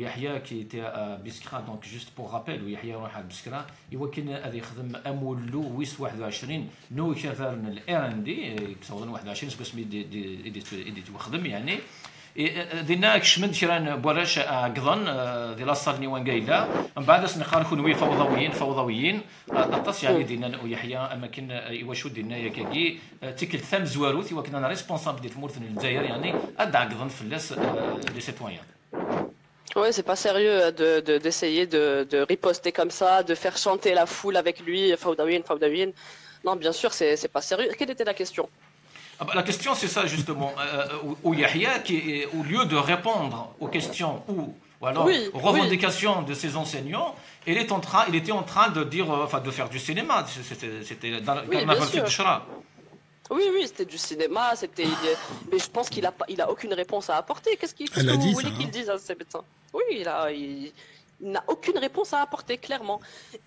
Yahya qui était à Biskra, donc juste pour rappel Yahya راح à Biskra يمكن هذا يخدم امولو ويس 21 نو كذا الار ان دي كسوضن 21 اسمي دي يخدم يعني دينا كشمن شران بوراش قضن ديال الصالني وانقايلا من بعد سنقال كونوي فوضويين الطاس يعني دينا ويحيى اماكن ايواشو دينا ياكي تيكل ثام زواروث وكنا ريسبونسابل ديال مورث الجزائر يعني ادع قضن فلاس لي سيتويان. Ouais, c'est pas sérieux d'essayer de riposter comme ça, de faire chanter la foule avec lui, Fawdawin. Non, bien sûr, c'est pas sérieux. Quelle était la question? La question, c'est ça justement. Où Yahya, au lieu de répondre aux questions ou alors aux revendications de ses enseignants, il était en train de dire, enfin, de faire du cinéma. C'était dans le film de Shra. Oui, c'était du cinéma, mais je pense qu'il a aucune réponse à apporter. Qu'est-ce que vous voulez qu'il dise à ces médecins? Oui, il n'a aucune réponse à apporter, clairement.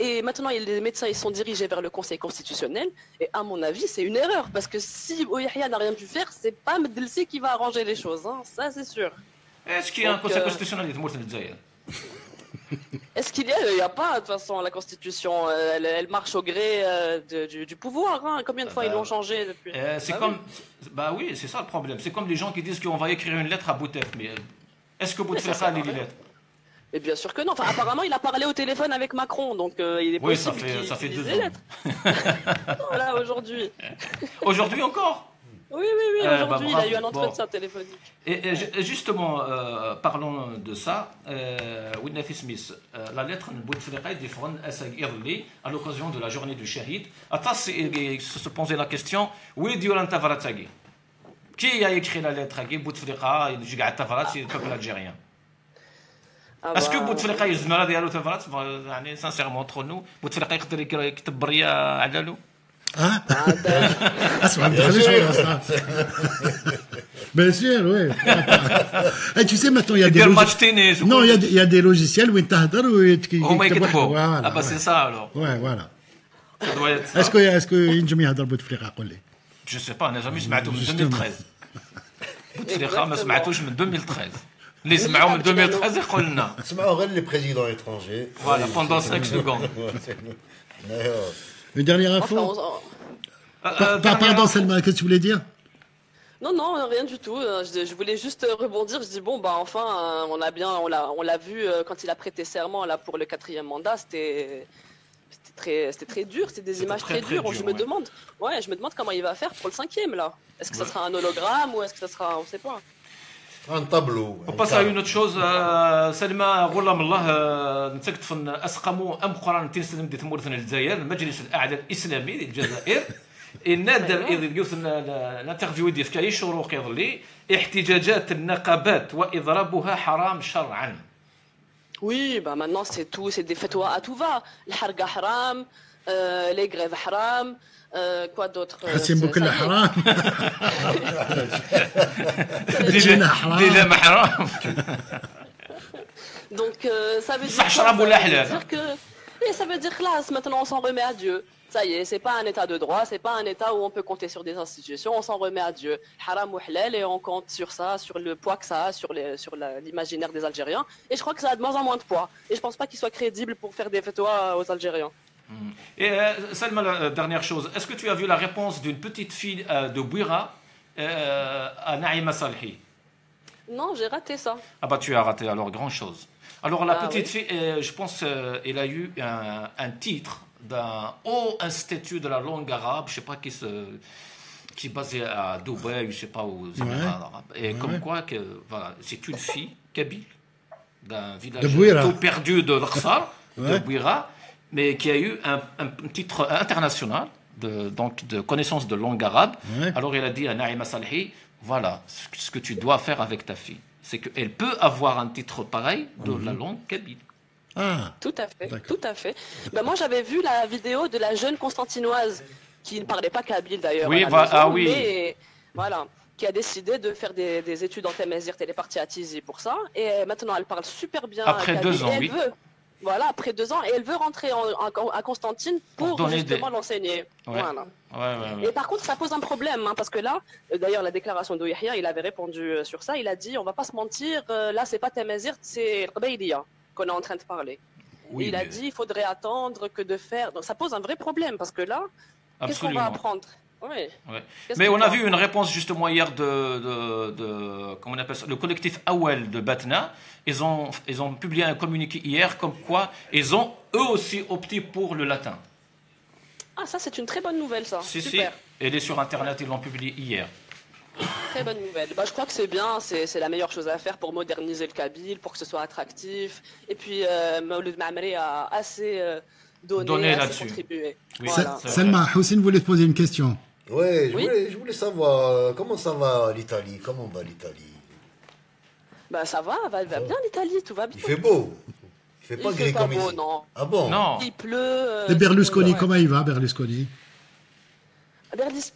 Et maintenant, les médecins ils sont dirigés vers le Conseil constitutionnel, et à mon avis, c'est une erreur, parce que si Yahya n'a rien pu faire, c'est pas Mdelsi qui va arranger les choses, hein. Ça c'est sûr. Est-ce qu'il y a un Conseil constitutionnel Est-ce qu'il y a? Il n'y a pas, de toute façon, la Constitution, elle marche au gré du pouvoir. Hein. Combien de fois ils l'ont changé depuis? Bah oui, c'est ça le problème. C'est comme les gens qui disent qu'on va écrire une lettre à Boutef. Mais est-ce que Bouteflika lit les lettres? Et bien sûr que non. Enfin, apparemment, il a parlé au téléphone avec Macron, donc il est possible ça fait 2 ans. Voilà, aujourd'hui. Aujourd'hui encore? Oui, aujourd'hui, il a eu un entretien téléphonique. Et justement, parlons de ça. Winnafi Smith, la lettre de Bouteflika à l'occasion de la journée du Shahid. Atas se posait la question, où est Dioran Tavaratagi? Qui a écrit la lettre à Bouteflika, Jiga Tavarat, c'est le peuple algérien? Est-ce que Bouteflika يزمر ديالو تفرات يعني sincèrement entre nous Bouteflika يقدر يكتب بريه على له اسمع ما تخليش فيها bien sûr oui et tu sais maintenant il y a des non il y a des logiciels où تهضر هما يكتبوا ah bah c'est ça alors ouais voilà est-ce que ينجم يهضر بوتفليقه قول لي je sais pas انا jamais سمعته من 2013 بوتفليقه ما سمعتوش من 2013 اللي سمعوا من 2013 يقول لنا سمعوا غير لي بريزيدون étrangers voilà pendant 5 secondes. Une dernière info. Pardon Selma, qu'est-ce que tu voulais dire? Non, rien du tout. Je voulais juste rebondir. Je dis bon, bah enfin, on l'a vu quand il a prêté serment là pour le 4e mandat. C'était très dur. C'était des images très dures. Je me demande comment il va faire pour le 5e là. Est-ce que ça sera un hologramme ou est-ce que ça sera, on sait pas. Un tableau. On passe à une autre chose. سلمى غلام الله نتكتف اسقموا قران تنسلم دي تمورثنا الجزائر المجلس الاعلى الاسلامي للجزائر النادر اذا قلت الانترفيو ديال كاي شروق يظلي احتجاجات النقابات واضرابها حرام شرعا. Oui, bah maintenant c'est des fatwas à tout va. الحرقه حرام, les grèves حرام. Quoi d'autre? حسين بوكل حرام. دينا حرام. Donc ça veut dire que ça veut dire que là maintenant on s'en remet à Dieu. Ça y est, c'est pas un état de droit, c'est pas un état où on peut compter sur des institutions, on s'en remet à Dieu. Haram ou halal et on compte sur ça, sur le poids que ça a sur l'imaginaire des Algériens et je crois que ça a de moins en moins de poids et je pense pas qu'il soit crédible pour faire des fatwas aux Algériens. Et Salma, la dernière chose, est-ce que tu as vu la réponse d'une petite fille de Bouira à Naïma Salhi? Non, j'ai raté ça. Ah bah tu as raté alors grand chose. Alors la petite fille, je pense, elle a eu un titre d'un haut institut de la langue arabe, je sais pas qui est basé à Dubaï, je sais pas aux Émirats arabes. Et comme quoi que voilà, c'est une fille kabyle d'un village tout perdu de l'Aqsa, de Bouira. Mais qui a eu un titre international de connaissance de langue arabe. Alors il a dit à Naïma Salhi, voilà ce que tu dois faire avec ta fille. C'est qu'elle peut avoir un titre pareil de la langue kabyle. Ah, tout à fait. Ben, moi j'avais vu la vidéo de la jeune Constantinoise qui ne parlait pas kabyle d'ailleurs. Oui, mais voilà, qui a décidé de faire des études en Tamazirt. Elle est partie à Tizi pour ça. Et maintenant elle parle super bien après kabyle. 2 ans, oui. Voilà, après 2 ans, et elle veut rentrer à Constantine pour justement l'enseigner. Ouais. Voilà. Ouais. Et par contre, ça pose un problème, hein, parce que là, d'ailleurs, la déclaration de Yahya, il avait répondu sur ça. Il a dit, on va pas se mentir, là, c'est pas Tamazirt, c'est Qbaïliya qu'on est en train de parler. Oui, il a dit, il faudrait attendre que de faire. Donc, ça pose un vrai problème, parce que là, qu'est-ce qu'on va apprendre? Oui. Ouais. Qu'est-ce Mais que on a toi vu une réponse justement hier comment on appelle ça, le collectif Awel de Batna. Ils ont publié un communiqué hier comme quoi ils ont eux aussi opté pour le latin. Ah, ça, c'est une très bonne nouvelle, ça. Si, Super. si. Elle est sur Internet, ils l'ont publié hier. Très bonne nouvelle. Bah, je crois que c'est bien, c'est la meilleure chose à faire pour moderniser le kabyle, pour que ce soit attractif. Et puis, Mawlud Ma'amri a assez donné, assez contribué. Oui. Voilà. Selma, Houssine voulait te poser une question. Ouais, je voulais savoir comment ça va l'Italie, comment va l'Italie. Bah ça va bien l'Italie, tout va bien. Il fait beau. Il fait pas gris comme beau, ici. non. Ah bon? Non. Il pleut. Et Berlusconi, ouais. comment il va, Berlusconi?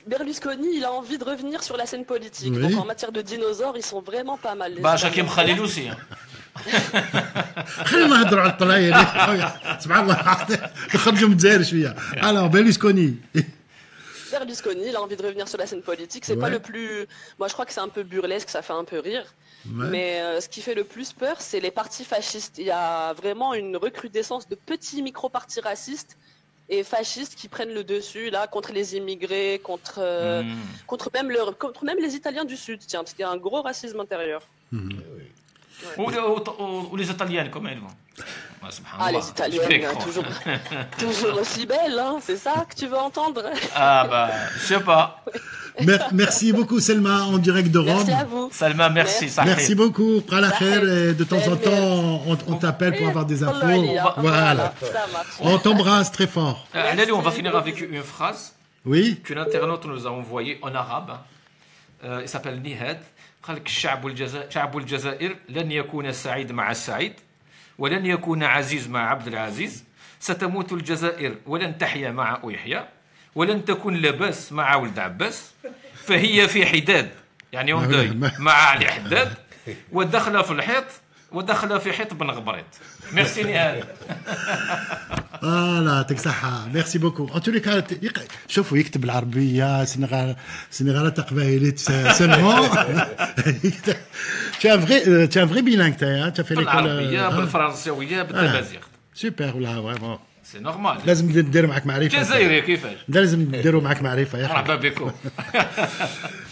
Berlusconi, il a envie de revenir sur la scène politique. Oui. Donc en matière de dinosaures, ils sont vraiment pas mal. Bah, Jakim Khalil aussi. خلينا نهضروا على الطلاير سبحان الله نخرجوا من الجزائر شويه. Alors Berlusconi. Berlusconi, il a envie de revenir sur la scène politique. C'est pas le plus. Moi, je crois que c'est un peu burlesque, ça fait un peu rire. Ouais. Mais ce qui fait le plus peur, c'est les partis fascistes. Il y a vraiment une recrudescence de petits micro-partis racistes et fascistes qui prennent le dessus là contre les immigrés, contre même les Italiens du Sud. Tiens, c'était un gros racisme intérieur. Ou les Italiennes, comment elles vont? Ah, les Italiennes, toujours aussi belles, hein, c'est ça que tu veux entendre? Ah bah, je sais pas. Merci beaucoup Selma en direct de Rome. Merci à vous. Selma, merci. Merci beaucoup. Prends et de temps en temps on t'appelle pour avoir des infos. Voilà. On t'embrasse très fort. Allez, on va finir avec une phrase. Oui. Qu'une internaute nous a envoyée en arabe. Il s'appelle Nihad. قال لك شعب الجزائر لن يكون سعيد مع السعيد ولن يكون عزيز مع عبد العزيز ستموت الجزائر ولن تحيا مع أيحيى ولن تكون لباس مع ولد عباس فهي في حداد يعني مع علي حداد ودخل في الحيط ودخل في حيط بن غبريط. ميرسي نهاد. فوالا يعطيك الصحة. ميرسي بوكو. ان تو لي كا شوفوا يكتب العربية سنغال تقبايليت سلمون. Tu es un vrai bilingue, tu as fait l'école. بالعربية بالفرنسيوية بالتمازيغ. سوبر ولا فريمون. سي نورمال. لازم نديروا معك معرفة. جزائري كيفاش؟ لازم نديروا معك معرفة يا أخي. مرحبا بكم.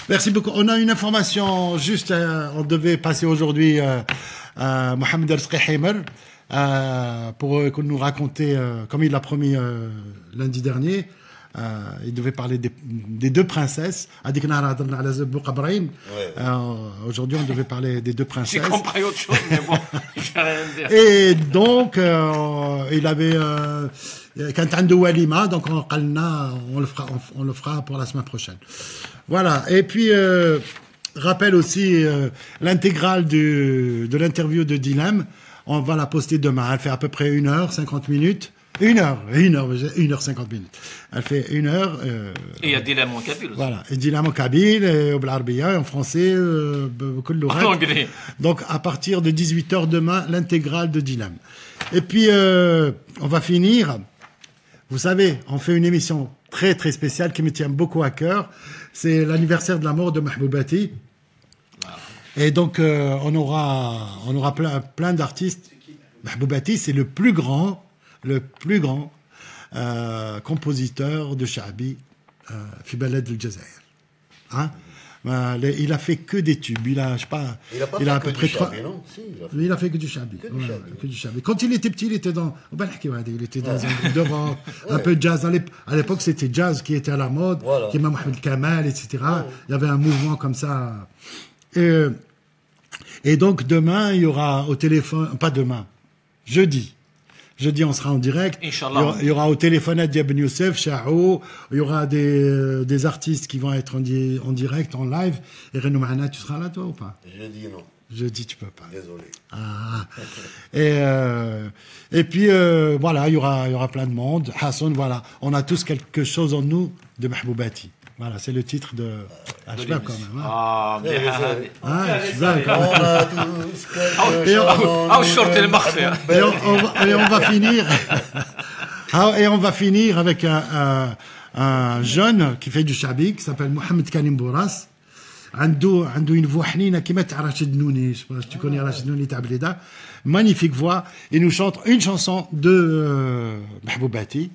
Merci beaucoup. On a une information juste, on devait passer aujourd'hui Mohamed El Skhimer pour nous raconter, comme il l'a promis lundi dernier, il devait parler des deux princesses. Aujourd'hui, on devait parler des deux princesses. J'ai compris autre chose, mais bon, j'ai rien à dire. Et donc, il avait quand عنده وليمة, donc on le fera pour la semaine prochaine. Voilà. Et puis rappelle aussi l'intégrale de l'interview de Dilem. On va la poster demain. Elle fait à peu près 1h50 minutes. 1h50 minutes. Elle fait 1 heure. Et il y a Dilem en kabyle aussi. Voilà. Et Dilem en kabyle, et au blarabia, et en français, en anglais. Donc à partir de 18h demain, l'intégrale de Dilem. Et puis on va finir. Vous savez, on fait une émission très très spéciale qui me tient beaucoup à cœur. C'est l'anniversaire de la mort de Mahboubati. Et donc on aura plein d'artistes. Mahboubati, c'est le plus grand compositeur de Sha'bi fi balad al-Jazair. Hein? Il a fait que des tubes. Il a, je sais pas, il a à peu près 3. Il a fait que du Sha'bi. Que du Sha'bi. Quand il était petit, il était dans. Il était dans un groupe de rock, un peu de jazz. À l'époque, c'était jazz qui était à la mode, qui est Mohamed Kamal, etc. Il y avait un mouvement comme ça. Et donc demain, il y aura au téléphone, pas demain, jeudi, on sera en direct. Il y aura au téléphone Diab Youssef, Chao. Il y aura des artistes qui vont être en direct, en live. Et Renou Mahana, tu seras là, toi, ou pas? Jeudi, non. Jeudi, tu peux pas. Désolé. Ah. Et puis, voilà, il y aura plein de monde. Hassan, voilà. On a tous quelque chose en nous de Mahboubati. Voilà, c'est le titre de. Ah, je sais pas quand même. Ah, bien. Je sais pas quand même. On a tous quelque chose. Et on va finir. Et on va finir avec un jeune qui fait du Sha'bi, qui s'appelle Mohamed Karim Bourras. عنده une voix حنينة كما تاع راشد نوني. Je sais pas si tu connais Rachid Nouni تاع بليدة. Magnifique voix. Il nous chante une chanson de Mahboubati.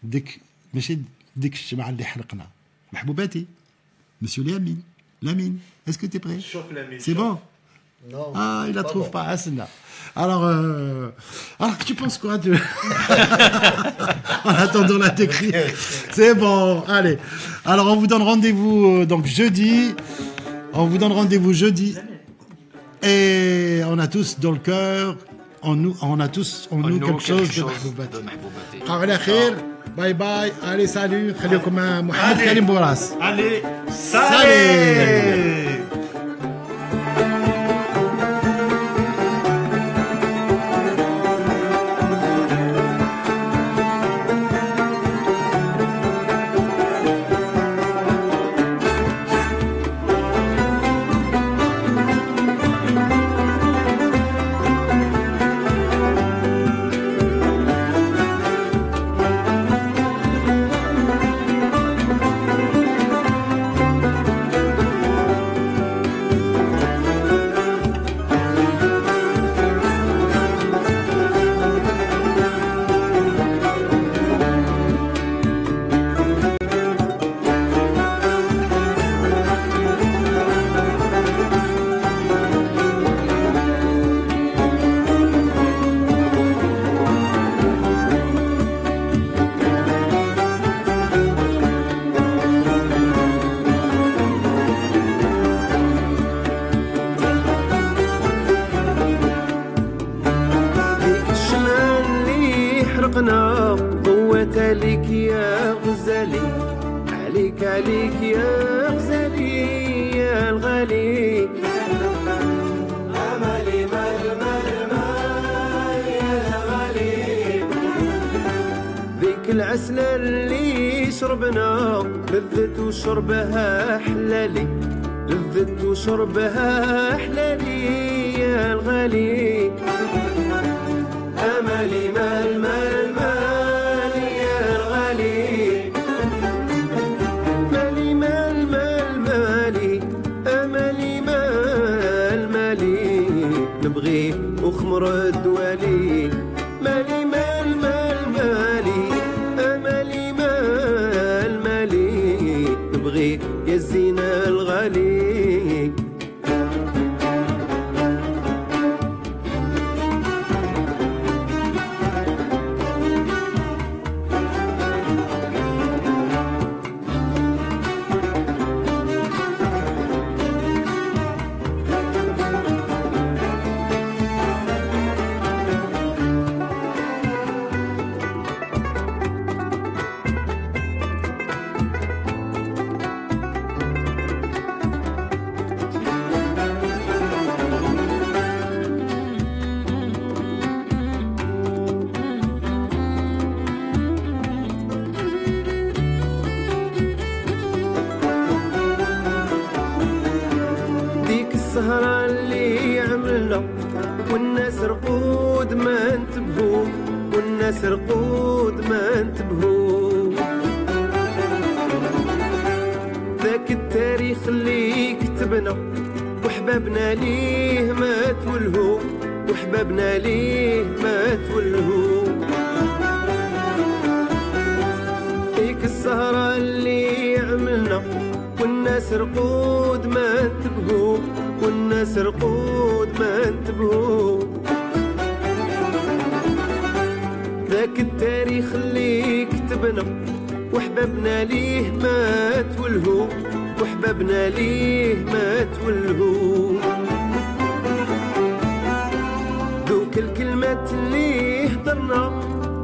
ديك ماشي ديك الشمعة اللي حرقنا. محبوباتي Monsieur Lamine, est-ce que tu es prêt? C'est bon? Non. Ah, il la trouve pas, Asna. Alors, tu penses quoi de... En attendant la technique. C'est bon, allez. Alors, on vous donne rendez-vous donc jeudi. On vous donne rendez-vous jeudi. Et on a tous dans le cœur, on a tous en nous quelque chose de محبوباتي. على خير. Bye bye. Allez, salut. خليكم مع محمد كريم بوراس. Allez, Salut. عليك يا غزالي، عليك عليك يا غزالي يا الغالي. أملي مال مال مال يا الغالي. ذيك العسلة اللي شربنا لذت وشربها حلالي، لذت وشربها حلالي يا الغالي. أملي مال مال مال يا الغالي. مالي مال مال مالي، أملي مال مالي. نبغي وخمر الدوالي. مالي مال مال مالي، أملي مال مالي. نبغي يا الزينة الغالي. السهرة اللي عملنا والناس رقود ما انتبهوا، والناس رقود ما انتبهوا. ذاك التاريخ اللي كتبنا وحبابنا ليه ما تولهوا، وحبابنا ليه ما تولهوا. ذيك السهرة اللي عملنا والناس رقود ما انتبهوا، والناس رقود ما انتبهوا. ذاك التاريخ اللي كتبنا وحبابنا ليه ما تولهوا، وحبابنا ليه ما تولهوا. ذوك الكلمات اللي هضرنا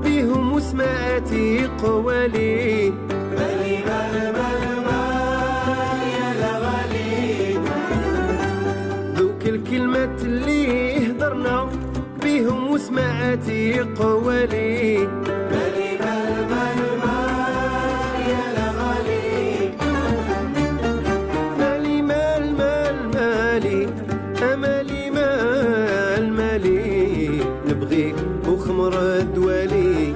بيهم وسمعاتي قوالي. مالي مال مال مال يا الغالي. ذوك الكلمات اللي هضرنا بيهم وسمعاتي قوالي. مالي مال مال مال يا الغالي. مالي مال مال مالي، أملي مال مالي. نبغيك وخمر الدوالي.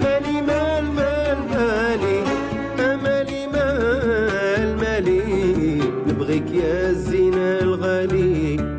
مالي مال مال مالي، أملي مال مالي. نبغيك يا الزينة الغالي.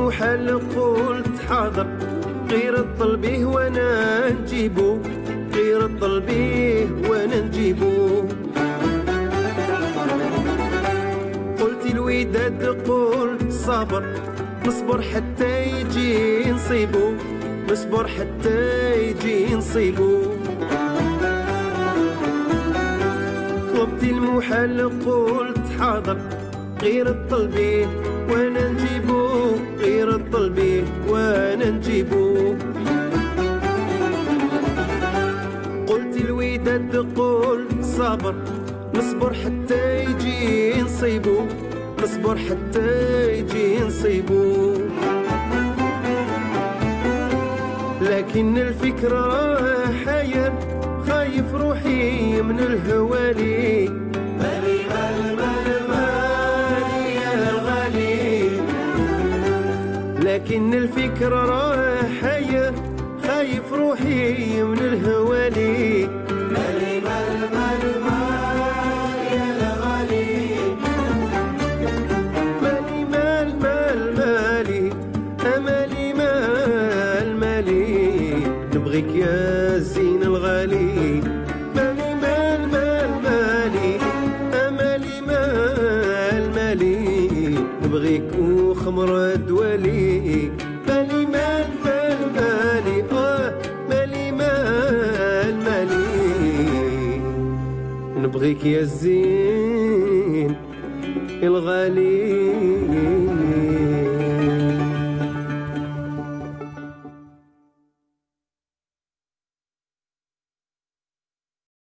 المحال قلت حاضر غير طلبيه وانا نجيبو غير طلبيه وانا نجيبو قلت الوداد قلت صبر نصبر حتى يجي نصيبو نصبر حتى يجي نصيبو طلبت المحال قلت حاضر غير الطلبيه وانا نجيبو غير الطلبيه وانا نجيبو قلت الوداد قلت صبر نصبر حتى يجي نصيبو نصبر حتى يجي نصيبو لكن الفكرة راه حير خايف روحي من الهوالي مالي مالي يا الغالي لكن الفكرة راه حير خايف روحي من الهوالي مالي مالي يا الغالي مالي مالي أمالي مالي نبغيك يا الزين الغالي مالي مالي أمالي مالي نبغيك وخمر دوالي مالي مالي مالي نبغيك يا الزين الغالي